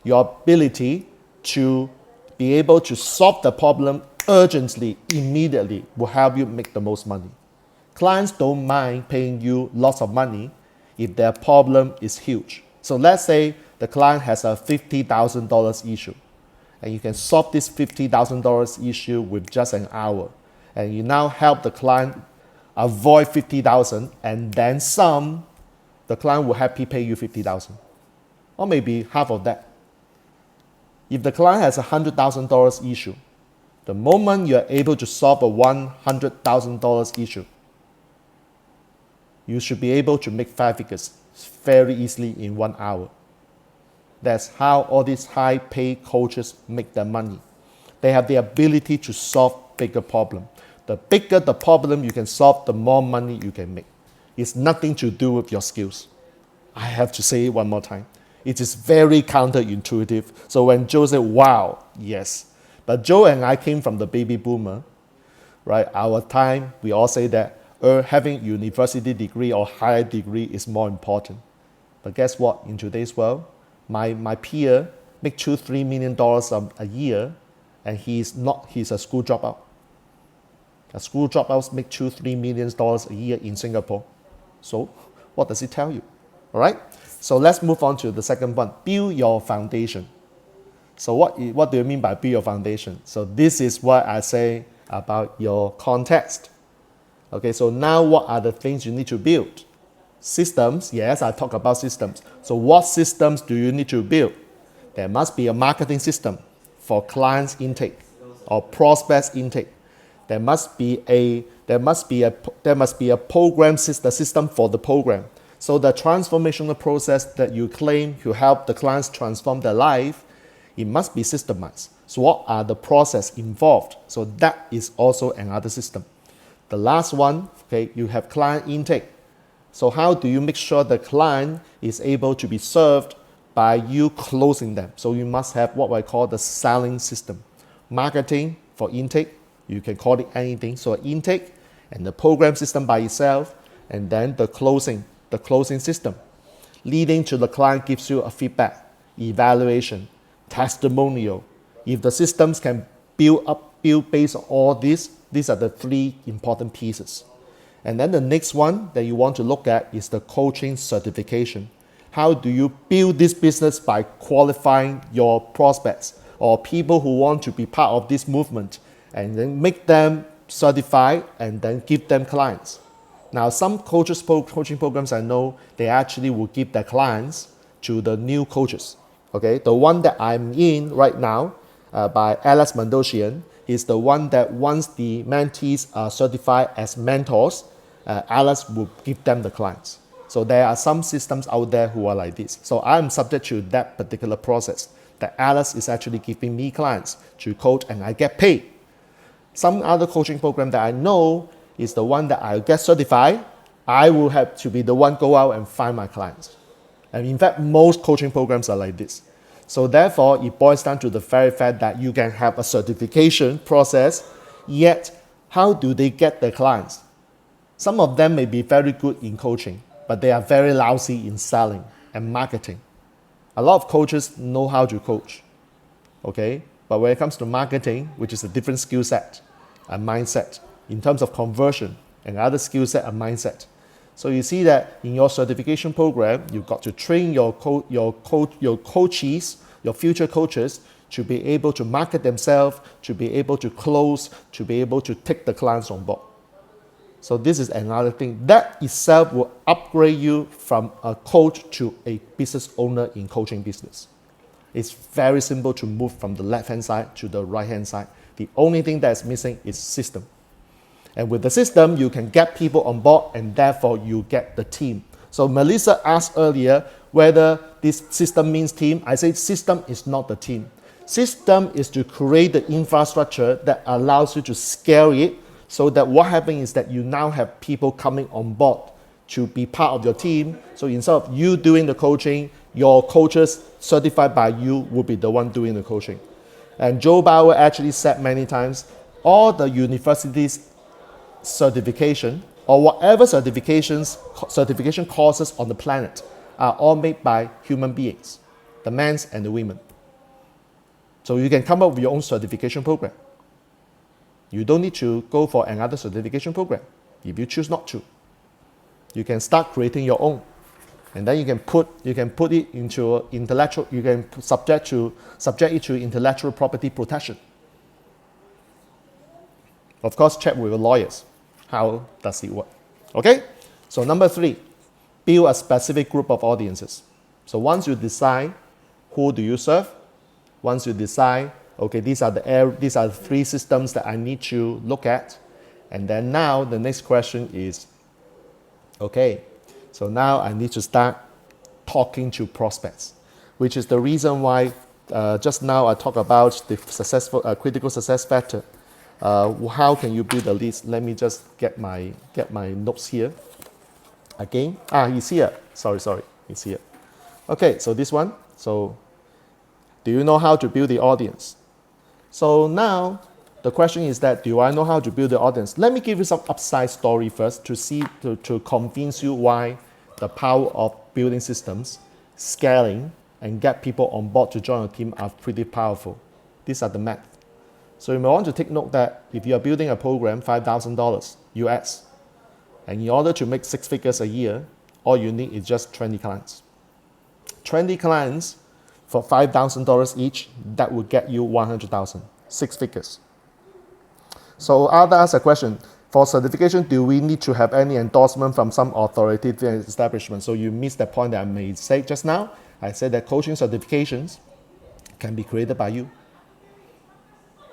Your ability to be able to solve the problem urgently, immediately, will help you make the most money. Clients don't mind paying you lots of money if their problem is huge. So let's say the client has a $50,000 issue, and you can solve this $50,000 issue with just an hour. And you now help the client avoid $50,000, and then some, the client will happily pay you $50,000, or maybe half of that. If the client has a $100,000 issue, the moment you are able to solve a $100,000 issue, you should be able to make 5 figures very easily in 1 hour. That's how all these high-paid coaches make their money. They have the ability to solve bigger problems. The bigger the problem you can solve, the more money you can make. It's nothing to do with your skills. I have to say it one more time. It is very counterintuitive. So when Joe said, wow, yes. But Joe and I came from the baby boomer, right? Our time, we all say that having university degree or higher degree is more important. But guess what? In today's world, my peer make $2-3 million a year, and he's a school dropout. A school dropouts make $2-3 million a year in Singapore. So what does it tell you? All right. So let's move on to the second one. Build your foundation. So what do you mean by build your foundation? So this is what I say about your context. Okay, so now what are the things you need to build? Systems, yes, I talk about systems. So what systems do you need to build? There must be a marketing system for clients intake or prospects intake. There must be a program system for the program. So the transformational process that you claim to help the clients transform their life, it must be systemized. So what are the process involved? So that is also another system. The last one, okay, you have client intake. So how do you make sure the client is able to be served by you closing them? So you must have what I call the selling system. Marketing for intake, you can call it anything. So intake and the program system by itself, and then the closing system. Leading to the client gives you a feedback, evaluation, testimonial. If the systems can build based on all this, these are the three important pieces. And then the next one that you want to look at is the coaching certification. How do you build this business by qualifying your prospects or people who want to be part of this movement, and then make them certified and then give them clients? Now, some coaching programs I know, they actually will give their clients to the new coaches. Okay, the one that I'm in right now by Alex Mandosian is the one that once the mentees are certified as mentors, Alex will give them the clients. So there are some systems out there who are like this. So I'm subject to that particular process, that Alex is actually giving me clients to coach and I get paid. Some other coaching program that I know is the one that I get certified, I will have to be the one go out and find my clients. And in fact, most coaching programs are like this. So therefore, it boils down to the very fact that you can have a certification process, yet how do they get their clients? Some of them may be very good in coaching, but they are very lousy in selling and marketing. A lot of coaches know how to coach, okay? But when it comes to marketing, which is a different skill set and mindset, in terms of conversion and other skill set and mindset. So you see that in your certification program, you've got to train your coaches, your future coaches, to be able to market themselves, to be able to close, to be able to take the clients on board. So this is another thing. That itself will upgrade you from a coach to a business owner in coaching business. It's very simple to move from the left-hand side to the right-hand side. The only thing that's missing is system. And with the system, you can get people on board and therefore you get the team. So Melissa asked earlier whether this system means team. I say system is not the team. System is to create the infrastructure that allows you to scale it, so that what happens is that you now have people coming on board to be part of your team. So instead of you doing the coaching, your coaches certified by you will be the one doing the coaching. And Joe Bauer actually said many times, all the universities certification or whatever certification courses on the planet are all made by human beings, the men and the women. So you can come up with your own certification program. You don't need to go for another certification program if you choose not to. You can start creating your own, and then you can put it into intellectual. You can subject it to intellectual property protection. Of course, check with your lawyers. How does it work? Okay. So number 3, build a specific group of audiences. So once you decide who do you serve, once you decide, okay, these are the 3 systems that I need to look at, and then now the next question is, okay, so now I need to start talking to prospects, which is the reason why just now I talked about the critical success factor. How can you build a list? Let me just get my notes here again. It's here. Sorry, it's here. Okay, so this one. So do you know how to build the audience? So now the question is that, do I know how to build the audience? Let me give you some upside story first to convince you why the power of building systems, scaling, and get people on board to join a team are pretty powerful. These are the math. So you may want to take note that if you are building a program, $5,000 US, and in order to make 6 figures a year, all you need is just 20 clients. 20 clients for $5,000 each, that will get you 100,000, 6 figures. So I'll ask a question. For certification, do we need to have any endorsement from some authoritative establishment? So you missed the point that I made say just now. I said that coaching certifications can be created by you.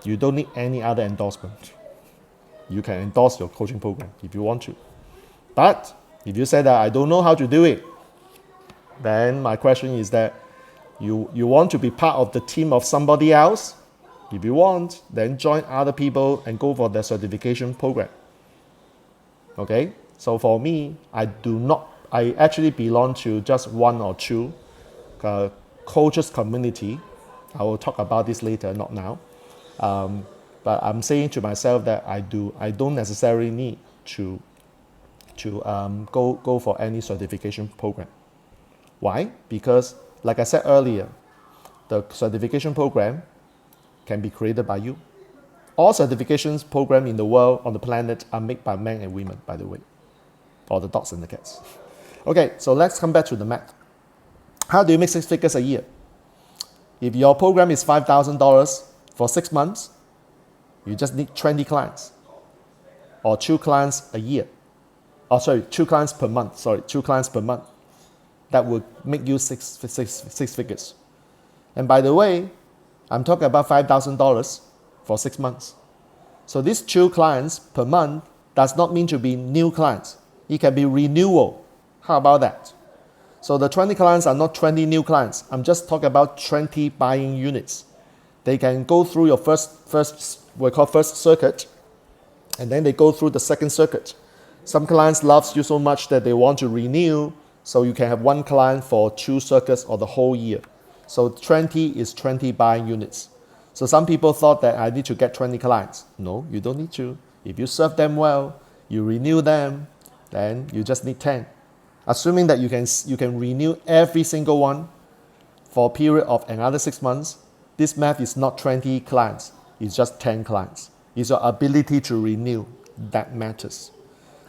You don't need any other endorsement. you can endorse your coaching program if you want to. But if you say that I don't know how to do it, then my question is that you want to be part of the team of somebody else? If you want, then join other people and go for the certification program. Okay? So for me, I actually belong to just one or two coaches community. I will talk about this later, not now. But I'm saying to myself that I don't necessarily need to go for any certification program. Why? Because, like I said earlier, the certification program can be created by you. All certifications program in the world, on the planet, are made by men and women, by the way, or the dogs and the cats. Okay, so let's come back to the math. How do you make 6 figures a year? If your program is $5,000 for 6 months, you just need 20 clients, or 2 clients a year. 2 clients per month. 2 clients per month. That would make you six figures. And by the way, I'm talking about $5,000 for 6 months. So these 2 clients per month does not mean to be new clients. It can be renewal. How about that? So the 20 clients are not 20 new clients. I'm just talking about 20 buying units. They can go through your first circuit, and then they go through the second circuit. Some clients love you so much that they want to renew, so you can have 1 client for 2 circuits or the whole year. So 20 is 20 buying units. So some people thought that I need to get 20 clients. No, you don't need to. If you serve them well, you renew them, then you just need 10. Assuming that you can renew every single one for a period of another 6 months, this math is not 20 clients, it's just 10 clients. It's your ability to renew that matters.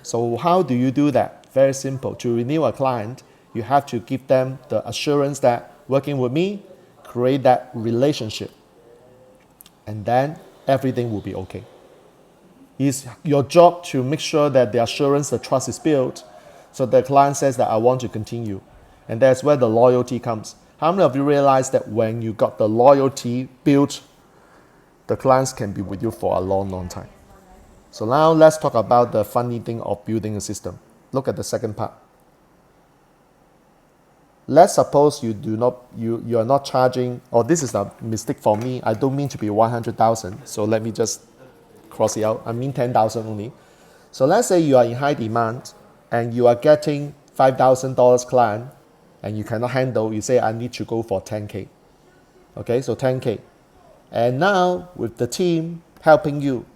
So how do you do that? Very simple. To renew a client, you have to give them the assurance that working with me, create that relationship, and then everything will be okay. It's your job to make sure that the assurance, the trust is built, so the client says that I want to continue. And that's where the loyalty comes. How many of you realize that when you got the loyalty built, the clients can be with you for a long, long time? So now let's talk about the funny thing of building a system. Look at the second part. Let's suppose you are not charging, or this is a mistake for me. I don't mean to be 100,000. So let me just cross it out. I mean 10,000 only. So let's say you are in high demand and you are getting $5,000 client and you cannot handle. You say I need to go for 10K. Okay, so 10K. And now with the team helping you,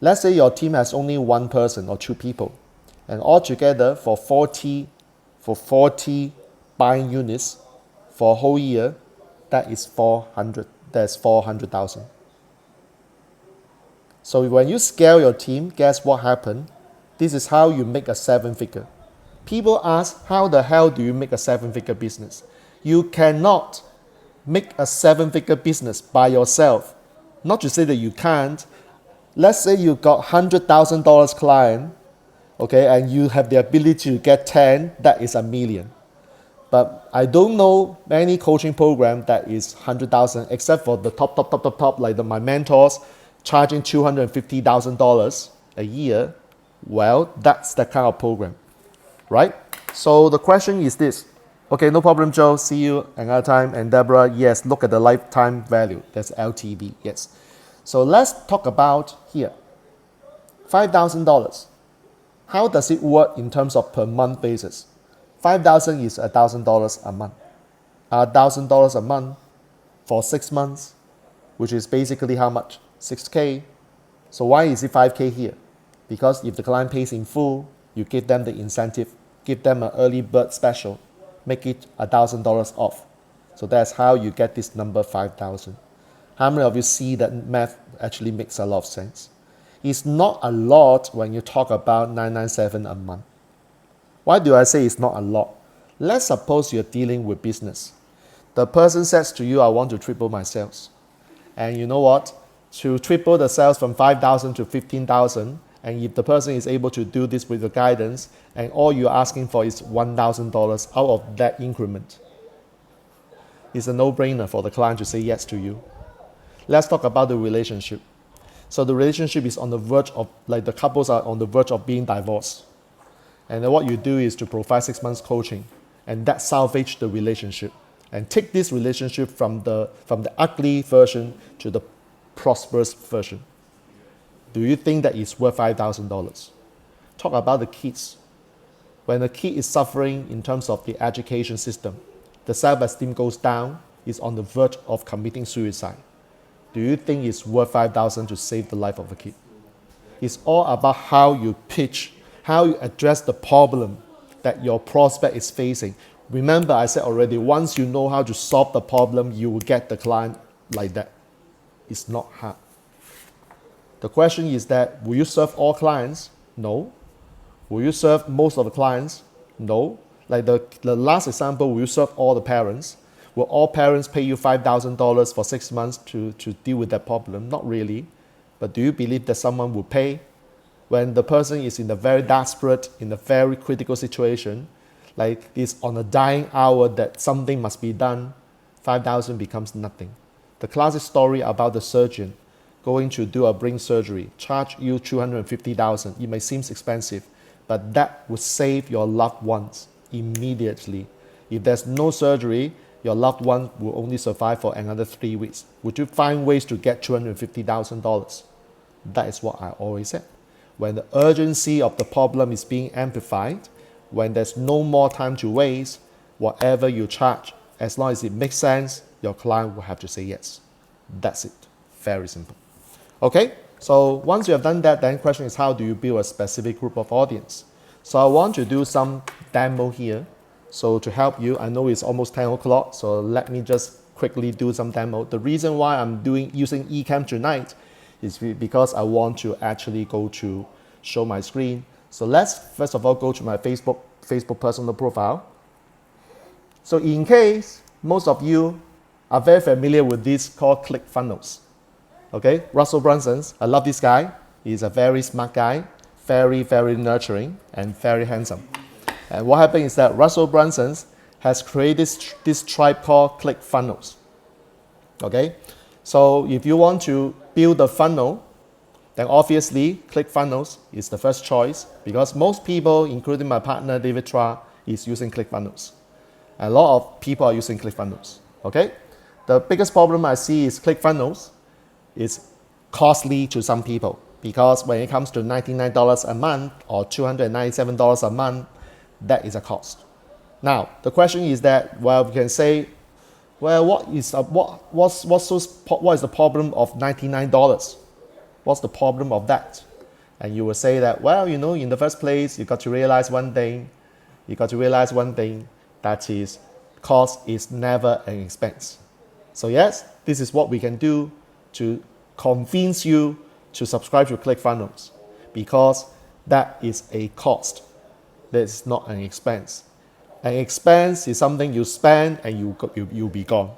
let's say your team has only 1 person or 2 people, and altogether for 40 buying units for a whole year, that is 400. That's 400,000. So when you scale your team, guess what happened? This is how you make a 7-figure. People ask, how the hell do you make a 7-figure business? You cannot make a 7-figure business by yourself. Not to say that you can't. Let's say you got $100,000 client, okay, and you have the ability to get 10, that is $1 million. But I don't know any coaching program that is 100,000, except for the top, like my mentors charging $250,000 a year. Well, that's the kind of program, right? So the question is this. Okay, no problem, Joe. See you another time. And Deborah, yes, look at the lifetime value. That's LTV, yes. So let's talk about here. $5,000. How does it work in terms of per month basis? $5,000 is $1,000 a month. $1,000 a month for 6 months, which is basically how much? 6K. So why is it 5K here? Because if the client pays in full, you give them the incentive, give them an early bird special, make it $1,000 off. So that's how you get this number 5,000. How many of you see that math actually makes a lot of sense? It's not a lot when you talk about $997 a month. Why do I say it's not a lot? Let's suppose you're dealing with business. The person says to you, I want to triple my sales. And you know what? To triple the sales from 5,000 to 15,000, and if the person is able to do this with the guidance, and all you're asking for is $1,000 out of that increment, it's a no-brainer for the client to say yes to you. Let's talk about the relationship. So the relationship is on the verge of, like the couples are on the verge of being divorced. And then what you do is to provide 6 months coaching, and that salvage the relationship and take this relationship from the ugly version to the prosperous version. Do you think that is worth $5,000? Talk about the kids. When the kid is suffering in terms of the education system, the self-esteem goes down, is on the verge of committing suicide. Do you think it's worth $5,000 to save the life of a kid? It's all about how you pitch, how you address the problem that your prospect is facing. Remember, I said already, once you know how to solve the problem, you will get the client like that. It's not hard. The question is that, will you serve all clients? No. Will you serve most of the clients? No. Like the last example, will you serve all the parents? Will all parents pay you $5,000 for 6 months to deal with that problem? Not really. But do you believe that someone will pay? When the person is in a very desperate, in a very critical situation, like it's on a dying hour that something must be done, $5,000 becomes nothing. The classic story about the surgeon going to do a brain surgery, charge you $250,000. It may seem expensive, but that would save your loved ones immediately. If there's no surgery, your loved one will only survive for another 3 weeks. Would you find ways to get $250,000? That is what I always said. When the urgency of the problem is being amplified, when there's no more time to waste, whatever you charge, as long as it makes sense, your client will have to say yes. That's it. Very simple. Okay, so once you have done that, then the question is, how do you build a specific group of audience? So I want to do some demo here. So to help you, I know it's almost 10 o'clock, so let me just quickly do some demo. The reason why I'm using Ecamm tonight is because I want to actually go to show my screen. So let's first of all go to my Facebook personal profile. So in case most of you are very familiar with this called ClickFunnels. Okay, Russell Brunson, I love this guy. He's a very smart guy, very, very nurturing and very handsome. And what happened is that Russell Brunson has created this tribe called ClickFunnels. Okay, so if you want to build a funnel, then obviously ClickFunnels is the first choice because most people, including my partner David Tra, is using ClickFunnels. A lot of people are using ClickFunnels. Okay, the biggest problem I see is ClickFunnels is costly to some people because when it comes to $99 a month or $297 a month, that is a cost. Now the question is that, well, we can say, well, what is the problem of $99? What's the problem of that? And you will say that, well, you know, in the first place, you got to realize one thing. That is, cost is never an expense. So yes, this is what we can do to convince you to subscribe to ClickFunnels because that is a cost. That is not an expense. An expense is something you spend and you'll be gone.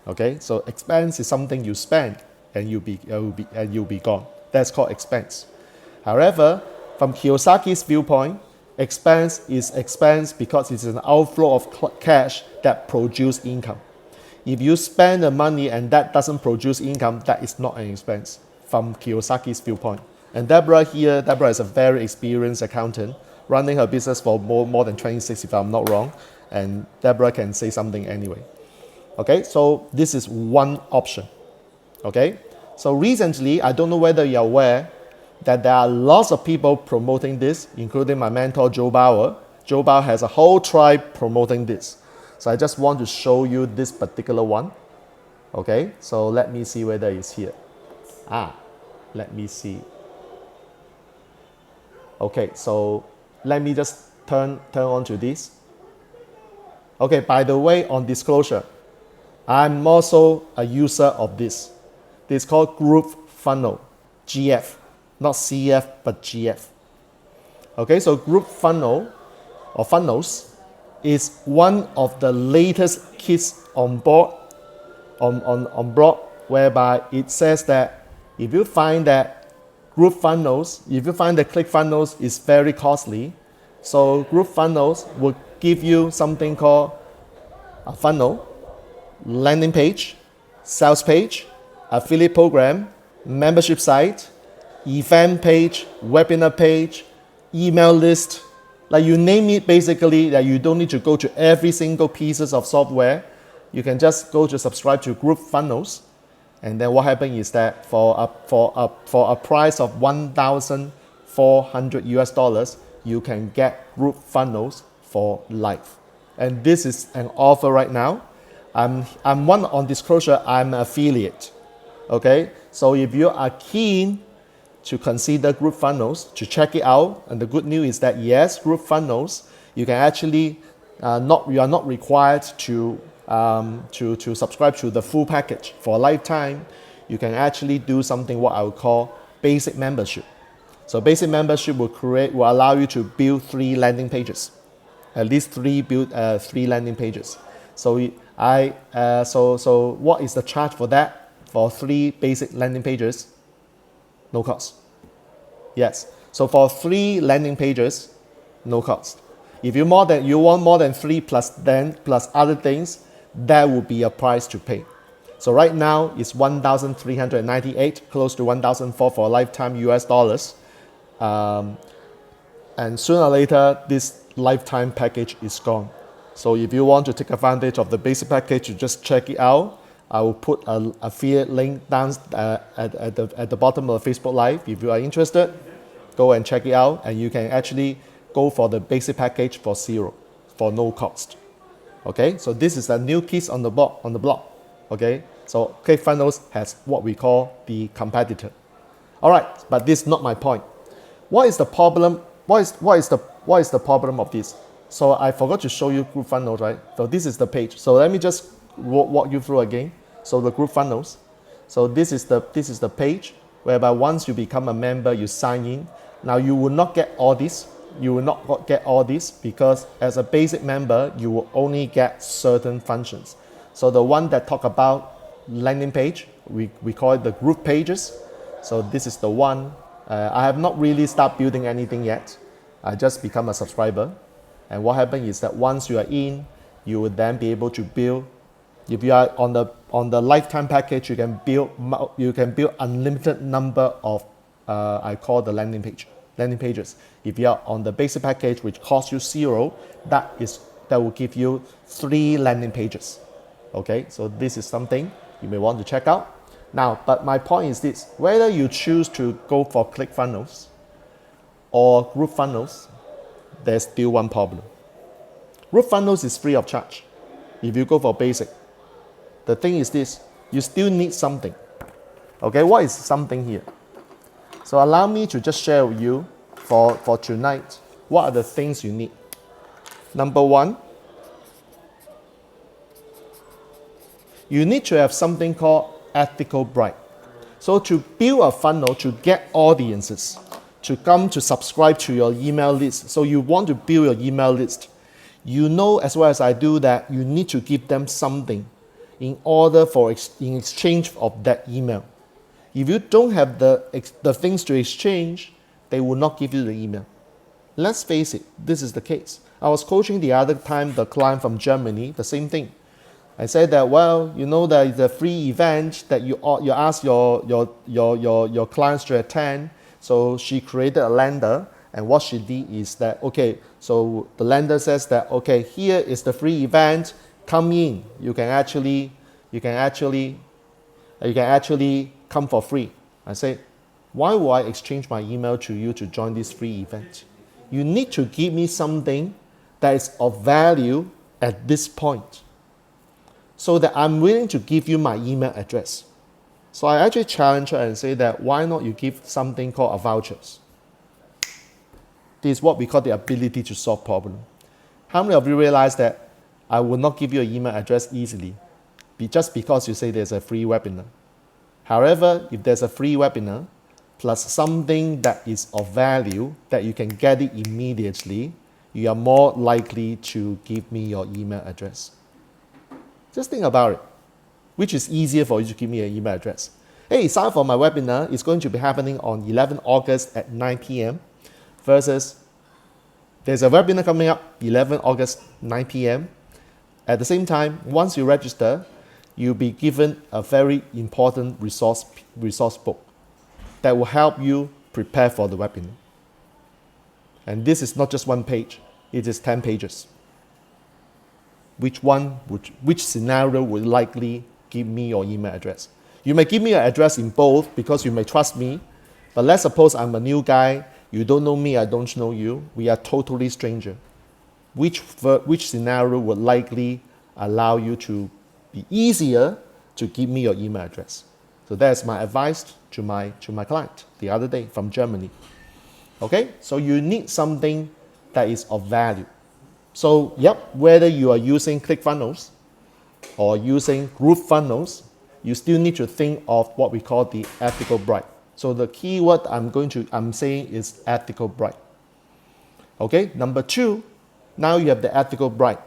Okay, so expense is something you spend and you'll be gone. That's called expense. However, from Kiyosaki's viewpoint, expense is expense because it's an outflow of cash that produces income. If you spend the money and that doesn't produce income, that is not an expense from Kiyosaki's viewpoint. And Deborah is a very experienced accountant running her business for more than 26, if I'm not wrong. And Deborah can say something anyway. Okay, so this is one option. Okay, so recently, I don't know whether you're aware that there are lots of people promoting this, including my mentor, Joe Bauer. Joe Bauer has a whole tribe promoting this. So I just want to show you this particular one. Okay, so let me see whether it's here. Let me see. Okay, so let me just turn on to this. Okay, by the way, on disclosure, I'm also a user of this. This is called Group Funnel, GF, not CF, but GF. Okay, so Group Funnel or Funnels is one of the latest kits on board, whereby it says that if you find that ClickFunnels is very costly, so Group Funnels will give you something called a funnel, landing page, sales page, affiliate program, membership site, event page, webinar page, email list, like you name it basically, that you don't need to go to every single pieces of software. You can just go to subscribe to ClickFunnels, and then what happens is that for a price of $1,400 US, you can get ClickFunnels for life. And this is an offer right now. I'm one on disclosure, I'm an affiliate. Okay, so if you are keen to consider ClickFunnels, to check it out, and the good news is that yes, ClickFunnels, you can actually you are not required to subscribe to the full package for a lifetime. You can actually do something what I would call basic membership. So basic membership will allow you to build 3 landing pages, at least 3 landing pages. So so what is the charge for that? For 3 basic landing pages, no cost. Yes. So for 3 landing pages, no cost. If you want more than 3 plus other things, that would be a price to pay. So right now it's $1,398, close to $1,400 for a lifetime US dollars. And sooner or later, this lifetime package is gone. So if you want to take advantage of the basic package, you just check it out. I will put an affiliate link down at the bottom of the Facebook Live. If you are interested, go and check it out, and you can actually go for the basic package for $0, for no cost. Okay, so this is a new kids on the block. Okay, so ClickFunnels has what we call the competitor. All right, but this is not my point. What is the problem? What is the problem of this? So I forgot to show you ClickFunnels, right? So this is the page. So let me just walk you through again. So the ClickFunnels. So this is the page whereby once you become a member, you sign in. Now you will not get all this. You will not get all this because as a basic member, you will only get certain functions. So the one that talk about landing page, we call it the group pages. So this is the one. I have not really started building anything yet. I just become a subscriber. And what happens is that once you are in, you will then be able to build. If you are on the lifetime package, you can build unlimited number of I call the landing pages. If you are on the basic package, which costs you $0, that will give you 3 landing pages. Okay, so this is something you may want to check out. Now, but my point is this: whether you choose to go for ClickFunnels or ClickFunnels, there's still one problem. ClickFunnels is free of charge if you go for basic. The thing is this: you still need something. Okay, what is something here? So allow me to just share with you for tonight, what are the things you need. Number 1, you need to have something called ethical bribe. So to build a funnel, to get audiences to come to subscribe to your email list, so you want to build your email list, you know as well as I do that you need to give them something in order in exchange of that email. If you don't have the things to exchange, they will not give you the email. Let's face it, this is the case. I was coaching the other time the client from Germany, the same thing. I said that, well, you know that the free event that you ask your clients to attend. So she created a lender, and what she did is that, okay, so the lender says that, okay, here is the free event, come in. You can actually come for free. I say, why will I exchange my email to you to join this free event? You need to give me something that is of value at this point, so that I'm willing to give you my email address. So I actually challenge her and say that, why not you give something called a vouchers? This is what we call the ability to solve problem. How many of you realize that I will not give you an email address easily just because you say there's a free webinar? However, if there's a free webinar plus something that is of value that you can get it immediately, you are more likely to give me your email address. Just think about it. Which is easier for you to give me an email address? Hey, sign up for my webinar. It's going to be happening on 11 August at 9 p.m. versus there's a webinar coming up 11 August, 9 p.m. At the same time, once you register, you'll be given a very important resource book that will help you prepare for the webinar. And this is not just one page, it is 10 pages. Which scenario would likely give me your email address? You may give me your address in both because you may trust me, but let's suppose I'm a new guy, you don't know me, I don't know you, we are totally stranger. Which scenario would likely allow you to be easier to give me your email address? So that's my advice to my client the other day from Germany. Okay, so you need something that is of value. So whether you are using ClickFunnels or using group funnels, you still need to think of what we call the ethical bribe. So the keyword I'm saying is ethical bribe. Okay, number 2, now you have the ethical bribe.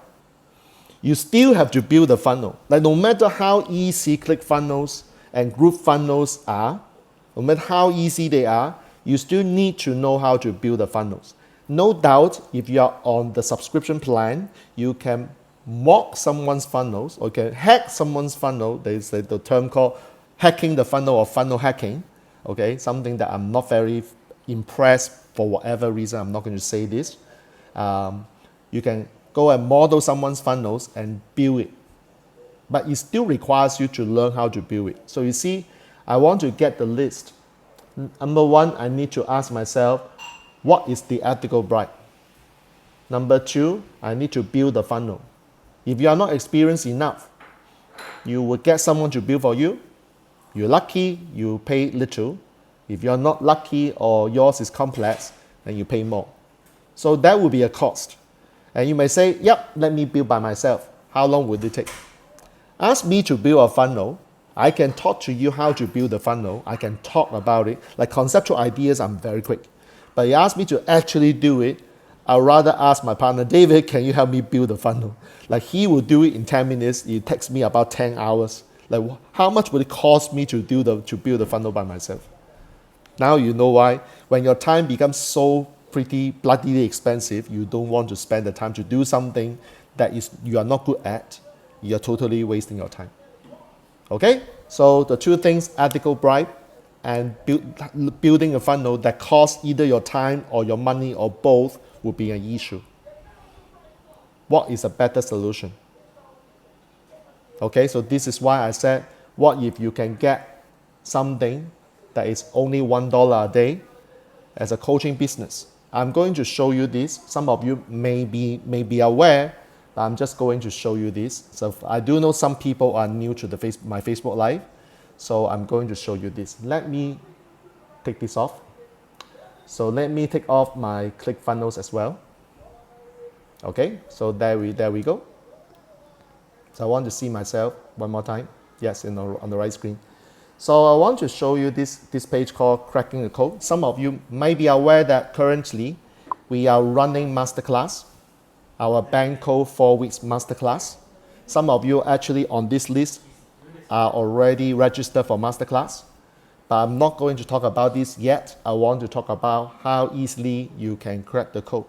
You still have to build a funnel. Like no matter how easy ClickFunnels and group funnels are, no matter how easy they are, you still need to know how to build the funnels. No doubt, if you are on the subscription plan, you can mock someone's funnels or can hack someone's funnel. There is the term called hacking the funnel or funnel hacking. Okay, something that I'm not very impressed for whatever reason. I'm not going to say this. You can go and model someone's funnels and build it. But it still requires you to learn how to build it. So you see, I want to get the list. Number 1, I need to ask myself, what is the ethical bribe? Number 2, I need to build the funnel. If you are not experienced enough, you will get someone to build for you. You're lucky, you pay little. If you're not lucky or yours is complex, then you pay more. So that will be a cost. And you may say, let me build by myself. How long will it take? Ask me to build a funnel. I can talk to you how to build a funnel. I can talk about it. Like conceptual ideas, I'm very quick. But you ask me to actually do it, I'd rather ask my partner, David, can you help me build a funnel? Like he will do it in 10 minutes. It takes me about 10 hours. Like how much would it cost me to build a funnel by myself? Now you know why. When your time becomes so pretty bloody expensive, you don't want to spend the time to do something that you are not good at. You're totally wasting your time. Okay, so the 2 things, ethical bribe and building a funnel that costs either your time or your money or both would be an issue. What is a better solution? Okay, so this is why I said, what if you can get something that is only $1 a day as a coaching business? I'm going to show you this. Some of you may be aware, but I'm just going to show you this. So I do know some people are new to my Facebook Live, so I'm going to show you this. Let me take this off. So let me take off my ClickFunnels as well. Okay, so there we go. So I want to see myself one more time. Yes, on the right screen. So I want to show you this page called Cracking the Code. Some of you may be aware that currently we are running masterclass, our bank code 4 weeks masterclass. Some of you actually on this list are already registered for masterclass, but I'm not going to talk about this yet. I want to talk about how easily you can crack the code.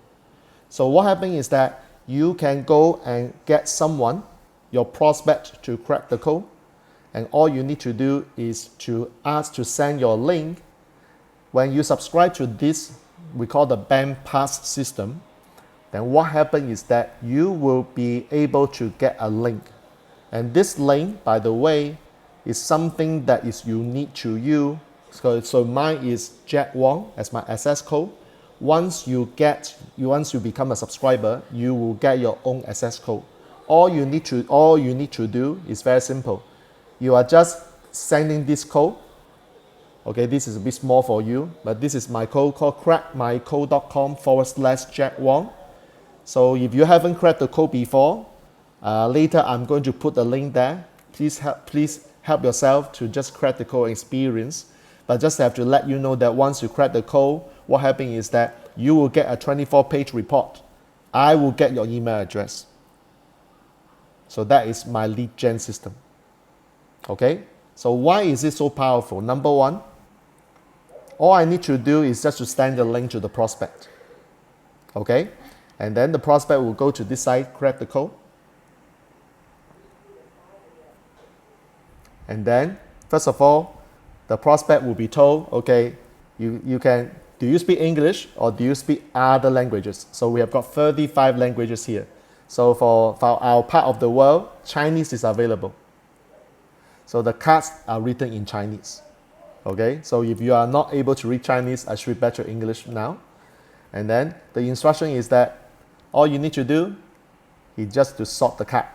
So what happens is that you can go and get someone, your prospect, to crack the code. And all you need to do is to ask to send your link. When you subscribe to this, we call the band pass system, then what happens is that you will be able to get a link. And this link, by the way, is something that is unique to you. So mine is Jack Wong as my access code. Once you become a subscriber, you will get your own access code. All you need to do is very simple. You are just sending this code. Okay, this is a bit small for you, but this is my code called crackmycode.com/Jack Wong. So if you haven't cracked the code before, later I'm going to put the link there. Please help yourself to just crack the code experience. But just have to let you know that once you crack the code, what happens is that you will get a 24-page report. I will get your email address. So that is my lead gen system. Okay, so why is it so powerful? Number 1, all I need to do is just to send the link to the prospect. Okay, and then the prospect will go to this site, crack the code. And then, first of all, the prospect will be told, okay, Do you speak English or do you speak other languages? So we have got 35 languages here. So for our part of the world, Chinese is available. So the cards are written in Chinese. Okay, so if you are not able to read Chinese, I should bet your English now. And then the instruction is that all you need to do is just to sort the card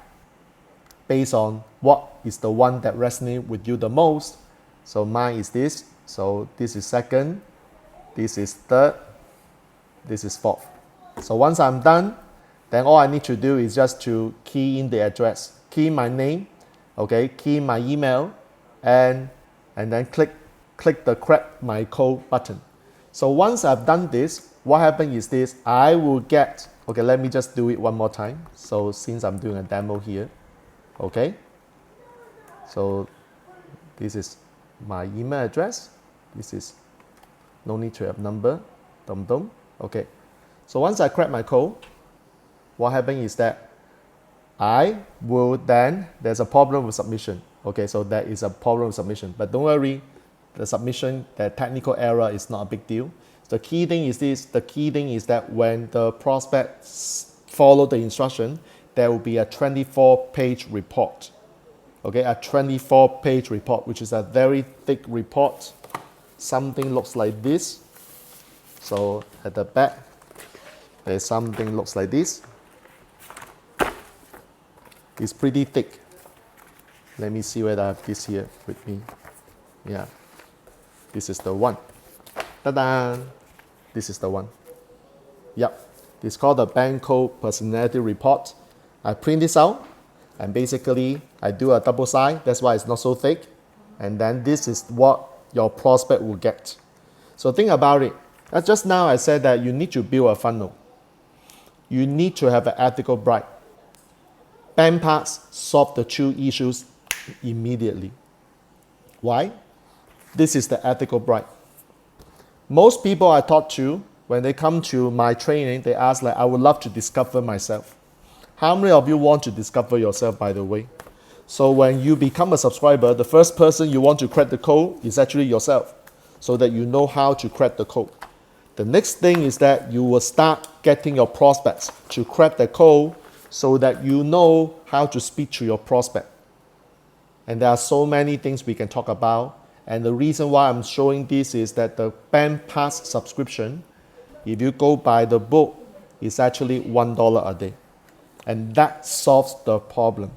based on what is the one that resonates with you the most. So mine is this. So this is second, this is third, this is fourth. So once I'm done, then all I need to do is just to key in the address, key my name, okay, key my email, and then click the crack my code button. So once I've done this, what happens is this, I will get, okay, let me just do it one more time. So since I'm doing a demo here, okay, so this is my email address. This is, no need to have number, okay. So once I crack my code, what happens is that I will then, there's a problem with submission. Okay, so there is a problem with submission, but don't worry, the submission, the technical error is not a big deal. The key thing is this, the key thing is that when the prospects follow the instruction, there will be a 24-page report. Okay, a 24-page report, which is a very thick report. Something looks like this. So at the back, there's something looks like this. It's pretty thick. Let me see whether I have this here with me. Yeah, this is the one. Ta-da! This is the one. Yep, it's called the Banco Personality Report. I print this out, and basically I do a double side. That's why it's not so thick. And then this is what your prospect will get. So think about it. Just now I said that you need to build a funnel. You need to have an ethical bribe. Bank parts solve the two issues immediately. Why? This is the ethical bribe. Most people I talk to, when they come to my training, they ask like, I would love to discover myself. How many of you want to discover yourself, by the way? So when you become a subscriber, the first person you want to crack the code is actually yourself, so that you know how to crack the code. The next thing is that you will start getting your prospects to crack the code so that you know how to speak to your prospect. And there are so many things we can talk about. And the reason why I'm showing this is that the Band Pass subscription, if you go by the book, is actually $1 a day. And that solves the problem.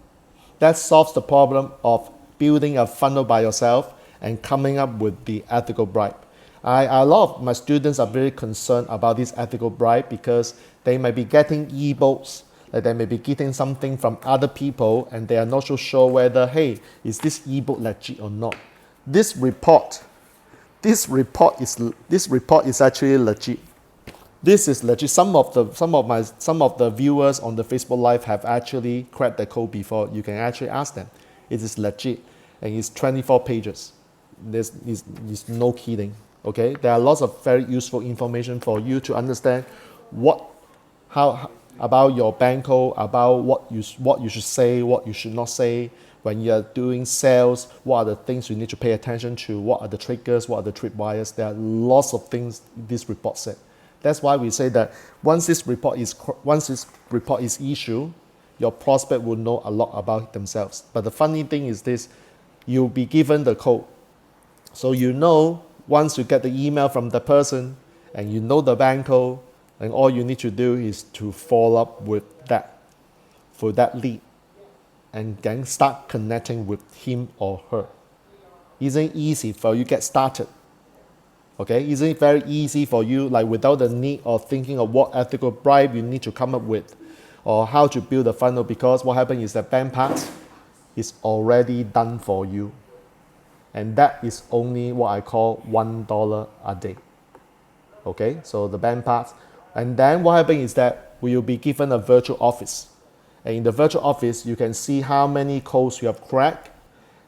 That solves the problem of building a funnel by yourself and coming up with the ethical bribe. A lot of my students are very concerned about this ethical bribe because they might be getting ebooks, like they may be getting something from other people, and they are not so sure whether, hey, is this ebook legit or not? This report is actually legit. This is legit. Some of the viewers on the Facebook Live have actually cracked the code before. You can actually ask them. It is legit, and it's 24 pages. There's no kidding. Okay, there are lots of very useful information for you to understand how about your banco, about what you should say, what you should not say. When you're doing sales, what are the things you need to pay attention to? What are the triggers? What are the tripwires? There are lots of things this report said. That's why we say that once this report is issued, your prospect will know a lot about themselves. But the funny thing is this, you'll be given the code. So you know, once you get the email from the person and you know the banco, and all you need to do is to follow up with that, for that lead, and then start connecting with him or her. Isn't it easy for you to get started? Okay, isn't it very easy for you, like without the need of thinking of what ethical bribe you need to come up with, or how to build a funnel, because what happens is that bank part is already done for you. And that is only what I call $1 a day. Okay, so the bank part. And then what happens is that we will be given a virtual office. And in the virtual office, you can see how many codes you have cracked,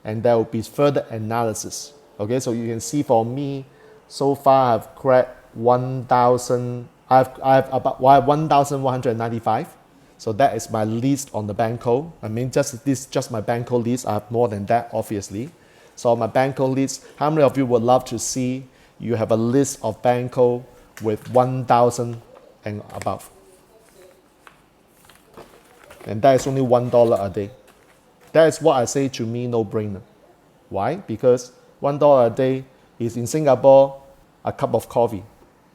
and there will be further analysis. Okay, so you can see for me, so far I've cracked 1,000. I have 1,195. So that is my list on the banco. I mean, just my banco list. I have more than that, obviously. So my banco list. How many of you would love to see you have a list of bank code with 1,000 and above. And that is only $1 a day. That is what I say, to me, no-brainer. Why? Because $1 a day is, in Singapore, a cup of coffee.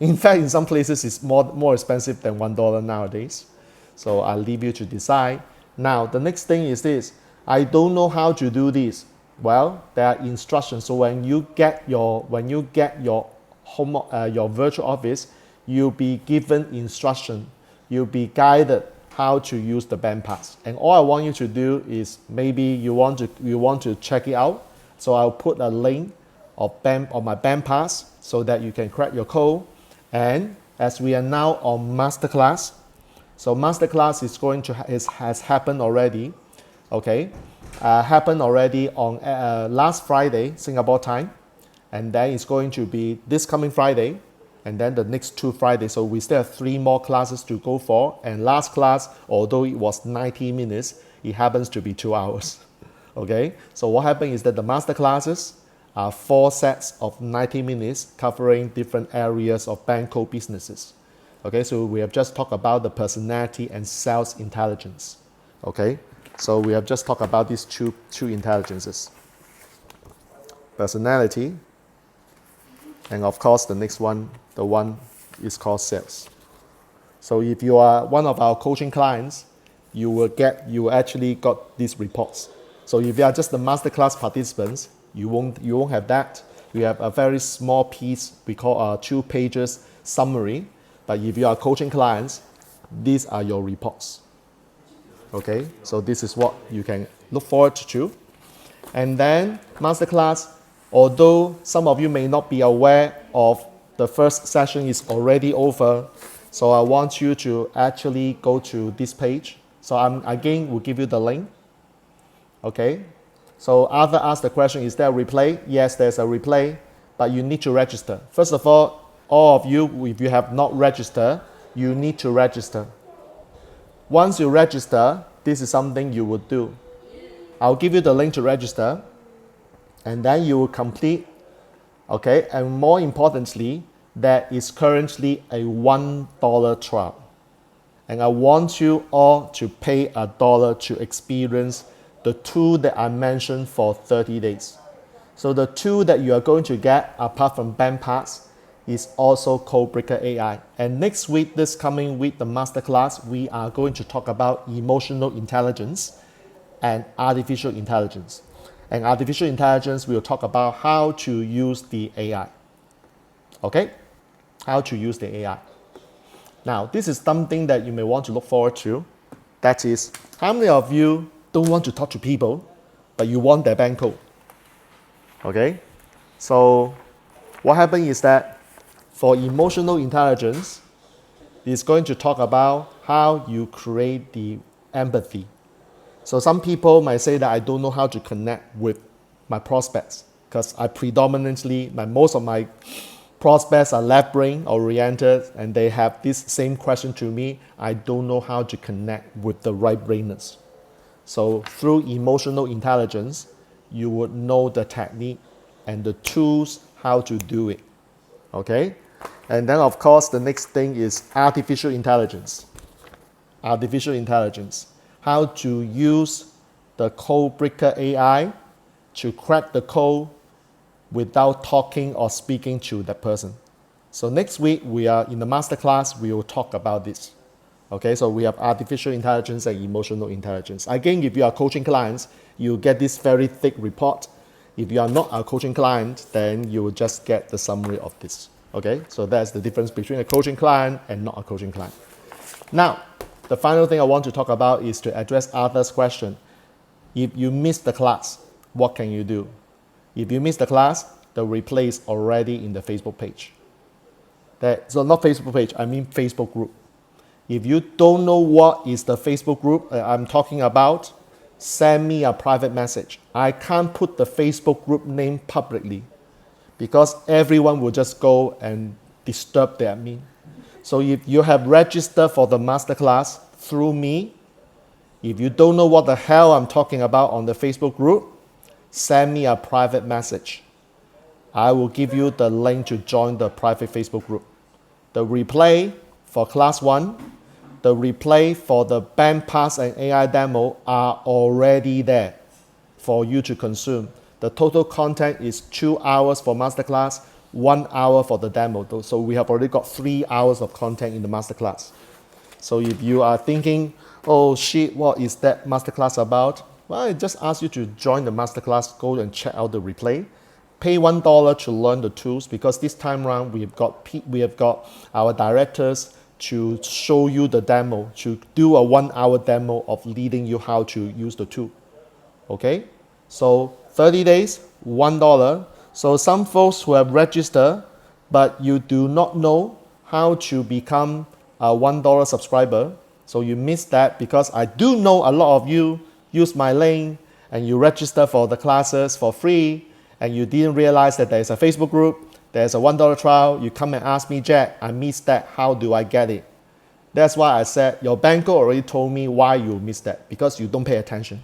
In fact, in some places, it's more expensive than $1 nowadays. So I'll leave you to decide. Now, the next thing is this. I don't know how to do this. Well, there are instructions. So when you get your home, your virtual office, you'll be given instruction. You'll be guided how to use the band pass. And all I want you to do is, maybe you want to check it out. So I'll put a link of my band pass so that you can crack your code. And as we are now on masterclass, so masterclass has happened already, okay? Happened already on last Friday, Singapore time, and then it's going to be this coming Friday, and then the next 2 Fridays. So we still have 3 more classes to go for. And last class, although it was 90 minutes, it happens to be 2 hours. Okay? So what happened is that the master classes are 4 sets of 90 minutes covering different areas of bank code businesses. Okay, so we have just talked about the personality and sales intelligence. Okay, so we have just talked about these two intelligences. Personality, and of course the next one, the one is called sales. So if you are one of our coaching clients, you actually got these reports. So if you are just the masterclass participants, you won't have that. You have a very small piece, we call 2 pages summary. But if you are coaching clients, these are your reports. Okay, so this is what you can look forward to. And then masterclass, although some of you may not be aware of, the first session is already over. So I want you to actually go to this page. So again will give you the link. Okay, so Arthur asked the question, is there a replay? Yes, there's a replay, but you need to register. First of all of you, if you have not registered, you need to register. Once you register, this is something you would do. I'll give you the link to register, and then you will complete. Okay, and more importantly, there is currently a $1 trial. And I want you all to pay $1 to experience the tool that I mentioned for 30 days. So the tool that you are going to get, apart from BandPass, is also Codebreaker AI. And next week, this coming week, the masterclass, we are going to talk about emotional intelligence and artificial intelligence. And artificial intelligence, we'll talk about how to use the AI. Okay? How to use the AI. Now, this is something that you may want to look forward to. That is, how many of you don't want to talk to people, but you want their bank code? Okay? So, what happened is that for emotional intelligence, it's going to talk about how you create the empathy. So some people might say that I don't know how to connect with my prospects because most of my prospects are left brain oriented and they have this same question to me. I don't know how to connect with the right brainers. So through emotional intelligence, you would know the technique and the tools how to do it. Okay? And then of course the next thing is artificial intelligence. Artificial intelligence. How to use the Codebreaker AI to crack the code without talking or speaking to that person. So next week we are in the masterclass, we will talk about this. Okay, so we have artificial intelligence and emotional intelligence. Again, if you are coaching clients, you get this very thick report. If you are not a coaching client, then you will just get the summary of this. Okay, so that's the difference between a coaching client and not a coaching client. Now, the final thing I want to talk about is to address Arthur's question. If you miss the class, what can you do? If you miss the class, the replay is already in the Facebook page. So not Facebook page, I mean Facebook group. If you don't know what is the Facebook group I'm talking about, send me a private message. I can't put the Facebook group name publicly because everyone will just go and disturb the admin. So if you have registered for the masterclass through me, if you don't know what the hell I'm talking about on the Facebook group, send me a private message. I will give you the link to join the private Facebook group. The replay for class 1, the replay for the band pass and AI demo are already there for you to consume. The total content is 2 hours for masterclass, 1 hour for the demo. So we have already got 3 hours of content in the masterclass. So if you are thinking, oh shit, what is that masterclass about? Well, I just ask you to join the masterclass, go and check out the replay. Pay $1 to learn the tools, because this time around we have got our directors to show you the demo, to do a 1 hour demo of leading you how to use the tool. Okay, so 30 days, $1. So some folks who have registered, but you do not know how to become a $1 subscriber, so you missed that, because I do know a lot of you use my link and you register for the classes for free, and you didn't realize that there's a Facebook group, there's a $1 trial. You come and ask me, Jack, I missed that, how do I get it? That's why I said your banker already told me why you missed that, because you don't pay attention.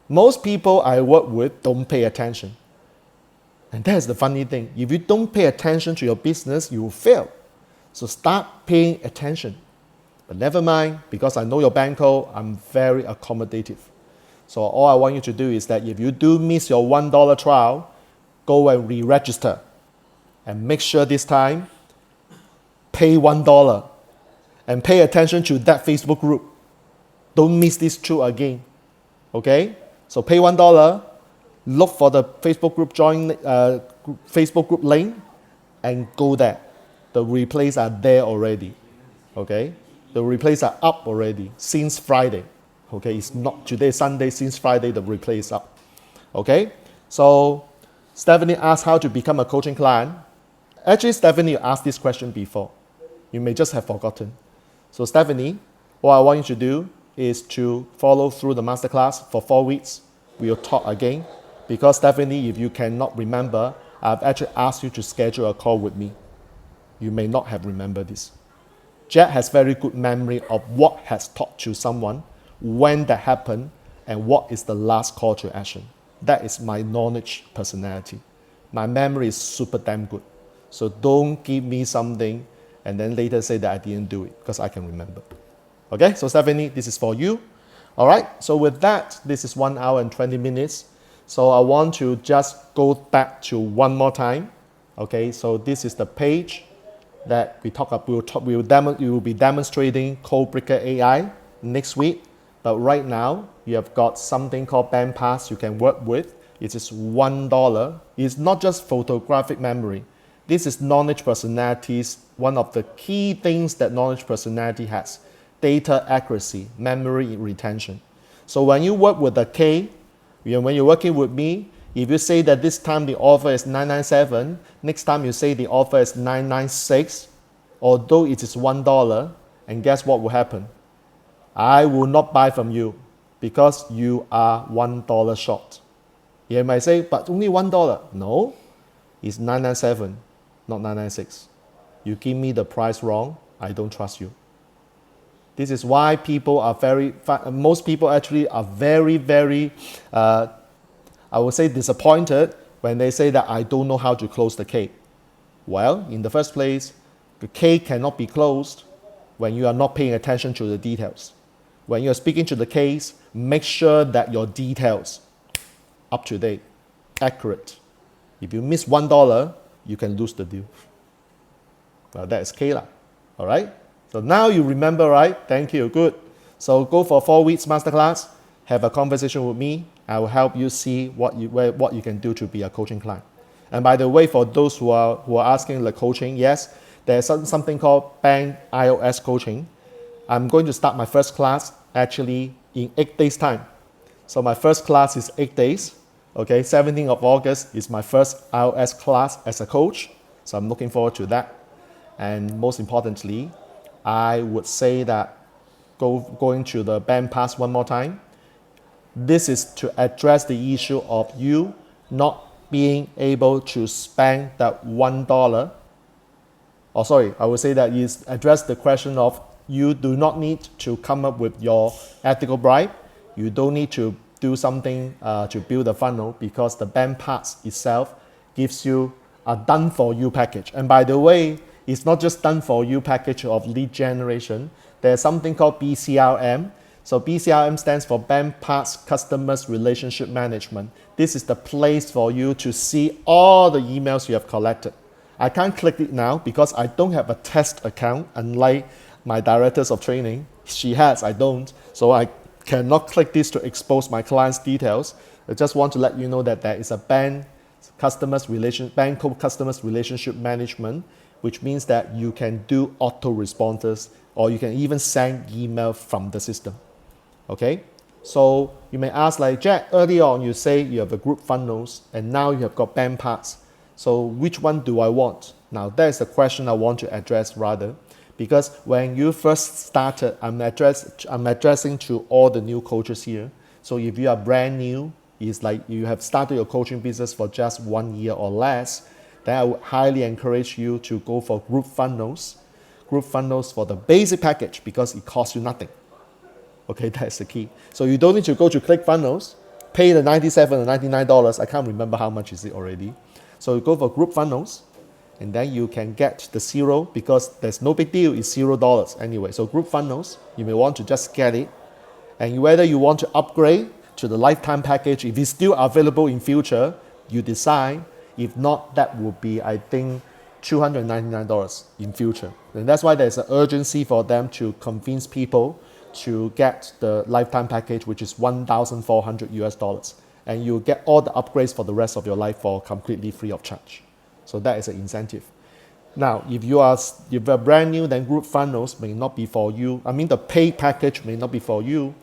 Most people I work with don't pay attention. And that's the funny thing. If you don't pay attention to your business, you will fail. So start paying attention. But never mind, because I know your banker, I'm very accommodative. So all I want you to do is that if you do miss your $1 trial, go and re-register. And make sure this time, pay $1. And pay attention to that Facebook group. Don't miss this two again. Okay? So pay $1, look for the Facebook group Facebook group link, and go there. The replays are there already. Okay? The replays are up already since Friday. Okay? It's not today, Sunday, since Friday the replay is up. Okay? So Stephanie asked how to become a coaching client. Actually, Stephanie asked this question before. You may just have forgotten. So Stephanie, what I want you to do is to follow through the masterclass for 4 weeks. We will talk again. Because Stephanie, if you cannot remember, I've actually asked you to schedule a call with me. You may not have remembered this. Jack has very good memory of what has taught to someone, when that happened, and what is the last call to action. That is my knowledge personality. My memory is super damn good. So don't give me something and then later say that I didn't do it, because I can remember. Okay, so Stephanie, this is for you. All right, so with that, this is 1 hour and 20 minutes. So I want to just go back to one more time. Okay, so this is the page that we talk about. We will be demonstrating Codebreaker AI next week. But right now, you have got something called Band Pass you can work with. It is $1. It's not just photographic memory. This is knowledge personalities. One of the key things that knowledge personality has: data accuracy, memory retention. So when you work with a K, when you're working with me, if you say that this time the offer is $997, next time you say the offer is $996, although it is $1, and guess what will happen? I will not buy from you, because you are $1 short. You might say, but only $1. No, it's $997, not $996. You give me the price wrong, I don't trust you. This is why most people actually are very, I would say disappointed when they say that I don't know how to close the cake. Well, in the first place, the cake cannot be closed when you are not paying attention to the details. When you are speaking to the case, make sure that your details up to date, accurate. If you miss $1, you can lose the deal. Well, that is Kayla. All right? So now you remember, right? Thank you. Good. So go for 4 weeks masterclass. Have a conversation with me. I will help you see what you can do to be a coaching client. And by the way, for those who are asking the coaching, yes, there's something called Bang iOS coaching. I'm going to start my first class actually in 8 days' time. So my first class is 8 days. Okay, 17th of August is my first iOS class as a coach. So I'm looking forward to that. And most importantly, I would say that going to the Band Pass one more time. This is to address the issue of you not being able to spend that $1. Or sorry, I would say that is address the question of you do not need to come up with your ethical bribe. You don't need to do something to build a funnel, because the Band Pass itself gives you a done for you package. And by the way, it's not just done for you package of lead generation. There's something called BCRM. So BCRM stands for Bank Parts Customers Relationship Management. This is the place for you to see all the emails you have collected. I can't click it now because I don't have a test account, unlike my directors of training. She has, I don't. So I cannot click this to expose my client's details. I just want to let you know that there is a Bank Customers Relationship Management, which means that you can do auto responses or you can even send email from the system. Okay, so you may ask, like, Jack, early on you say you have a group funnels and now you have got band parts. So which one do I want? Now that is the question I want to address rather, because when you first started, I'm addressing to all the new coaches here. So if you are brand new, it's like you have started your coaching business for just 1 year or less, then I would highly encourage you to go for group funnels. Group funnels for the basic package because it costs you nothing. Okay, that's the key. So you don't need to go to ClickFunnels, pay the $97 or $99. I can't remember how much is it already. So you go for group funnels, and then you can get the zero because there's no big deal. It's $0 anyway. So group funnels, you may want to just get it, and whether you want to upgrade to the lifetime package, if it's still available in future, you decide. If not, that would be, I think, $299 in future. And that's why there's an urgency for them to convince people to get the lifetime package, which is $1,400 and you get all the upgrades for the rest of your life for completely free of charge. So that is an incentive. Now, if you're brand new, then group funnels may not be for you. I mean, the paid package may not be for you.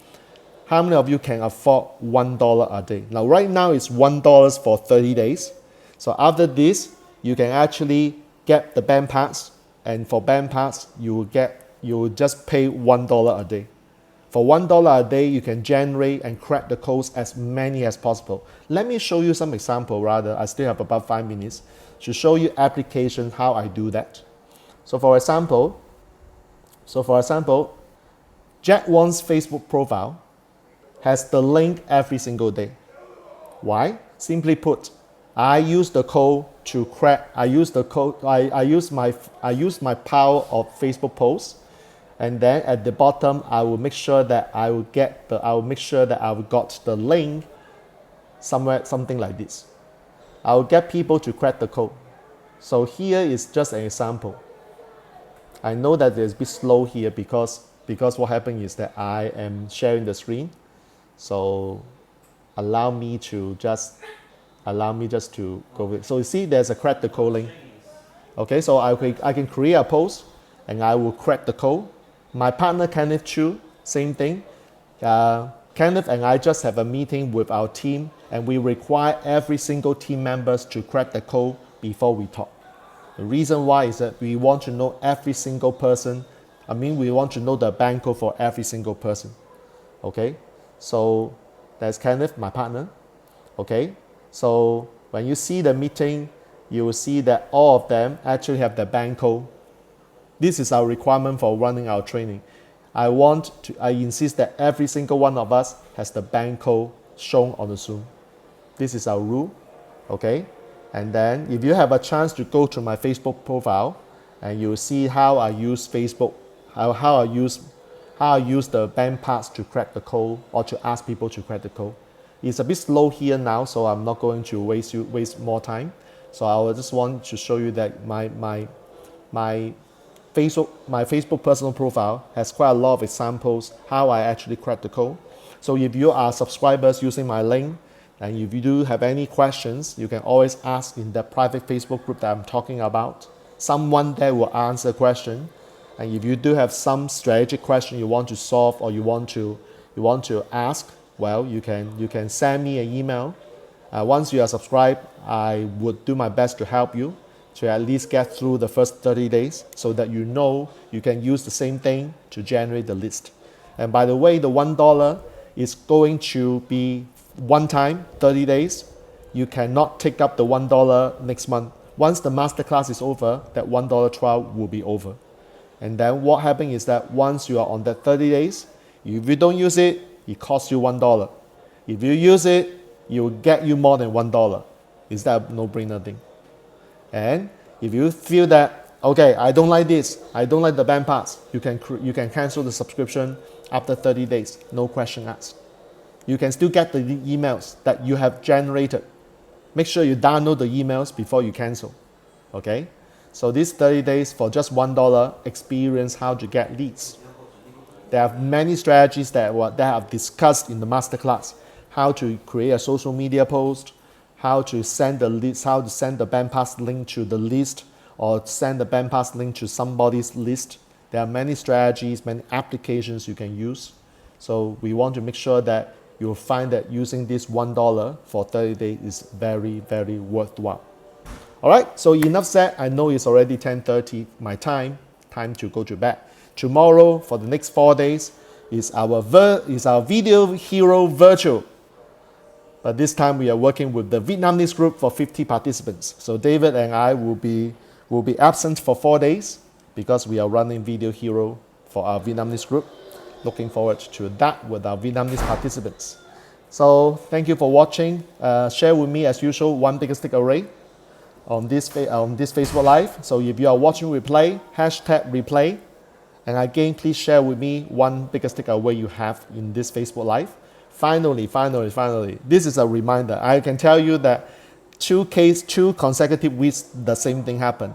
How many of you can afford $1 a day? Now, right now it's $1 for 30 days. So after this, you can actually get the band parts, and for band parts, you will just pay $1 a day. For $1 a day, you can generate and crack the codes as many as possible. Let me show you some example rather. I still have about 5 minutes to show you applications how I do that. So for example, Jack Wong's Facebook profile has the link every single day. Why? Simply put, I use the code to crack. I use my power of Facebook posts. And then at the bottom, I will make sure that I will got the link somewhere, something like this. I will get people to crack the code. So here is just an example. I know that it's a bit slow here because what happened is that I am sharing the screen. So allow me just to go with. So you see, there's a crack the code link. Okay, so I can create a post and I will crack the code. My partner Kenneth Chu, same thing. Kenneth and I just have a meeting with our team, and we require every single team members to crack the code before we talk. The reason why is that we want to know every single person. We want to know the bank code for every single person. Okay, so that's Kenneth, my partner. Okay, so when you see the meeting, you will see that all of them actually have the bank code. This is our requirement for running our training. I insist that every single one of us has the bank code shown on the Zoom. This is our rule, okay? And then if you have a chance to go to my Facebook profile, and you will see how I use Facebook, how I use the band parts to crack the code or to ask people to crack the code. It's a bit slow here now, so I'm not going to waste more time. So I just want to show you that my Facebook personal profile has quite a lot of examples how I actually crack the code. So if you are subscribers using my link, and if you do have any questions, you can always ask in the private Facebook group that I'm talking about. Someone there will answer a question. And if you do have some strategic question you want to solve or you want to ask, well, you can send me an email. Once you are subscribed, I would do my best to help you to at least get through the first 30 days so that you know you can use the same thing to generate the list. And by the way, the $1 is going to be one time, 30 days. You cannot take up the $1 next month. Once the masterclass is over, that $1 trial will be over. And then what happens is that once you are on that 30 days, if you don't use it, it costs you $1. If you use it, it will get you more than $1. Is that a no-brainer thing? And if you feel that, okay, I don't like this, I don't like the band pass, you can cancel the subscription after 30 days, no question asked. You can still get the emails that you have generated. Make sure you download the emails before you cancel, okay? So these 30 days for just $1, experience how to get leads. There are many strategies that I've discussed in the masterclass. How to create a social media post, how to send the list, how to send the band pass link to the list, or send the band pass link to somebody's list. There are many strategies, many applications you can use. So we want to make sure that you'll find that using this $1 for 30 days is very, very worthwhile. All right, so enough said. I know it's already 10:30 my time to go to bed. Tomorrow, for the next 4 days, is our Video Hero Virtual. But this time we are working with the Vietnamese group for 50 participants. So David and I will be absent for 4 days because we are running Video Hero for our Vietnamese group. Looking forward to that with our Vietnamese participants. So thank you for watching. Share with me as usual one biggest takeaway on this Facebook Live. So if you are watching replay, #replay. And again, please share with me one biggest takeaway you have in this Facebook Live. Finally, this is a reminder. I can tell you that 2 consecutive weeks, the same thing happened.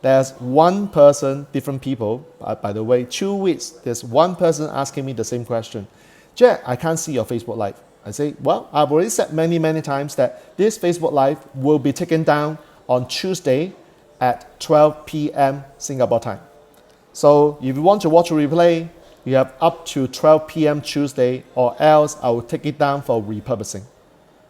There's one person, different people, by the way, 2 weeks, there's one person asking me the same question. Jack, I can't see your Facebook Live. I say, well, I've already said many times that this Facebook Live will be taken down on Tuesday at 12 p.m. Singapore time. So if you want to watch a replay, you have up to 12 p.m. Tuesday, or else I will take it down for repurposing.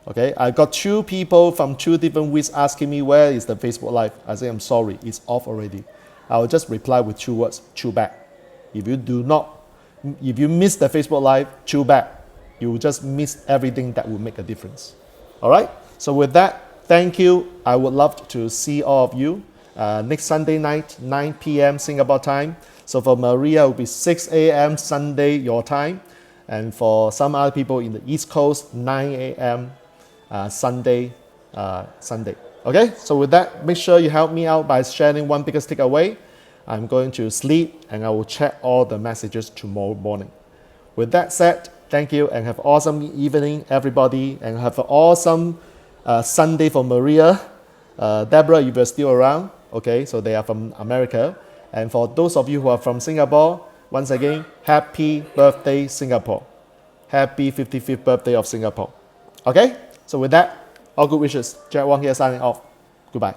Okay, I got 2 people from 2 different weeks asking me where is the Facebook Live. I say, I'm sorry, it's off already. I will just reply with 2 words, chew back. If you miss the Facebook Live, chew back. You will just miss everything that will make a difference. All right, so with that, thank you. I would love to see all of you next Sunday night, 9 p.m. Singapore time. So for Maria, it will be 6 a.m. Sunday, your time. And for some other people in the East Coast, 9 a.m. Sunday. Okay, so with that, make sure you help me out by sharing one biggest takeaway. I'm going to sleep and I will check all the messages tomorrow morning. With that said, thank you and have an awesome evening, everybody, and have an awesome Sunday for Maria. Deborah, if you're still around, okay, so they are from America. And for those of you who are from Singapore, once again, happy birthday, Singapore. Happy 55th birthday of Singapore. Okay, so with that, all good wishes. Jack Wong here signing off. Goodbye.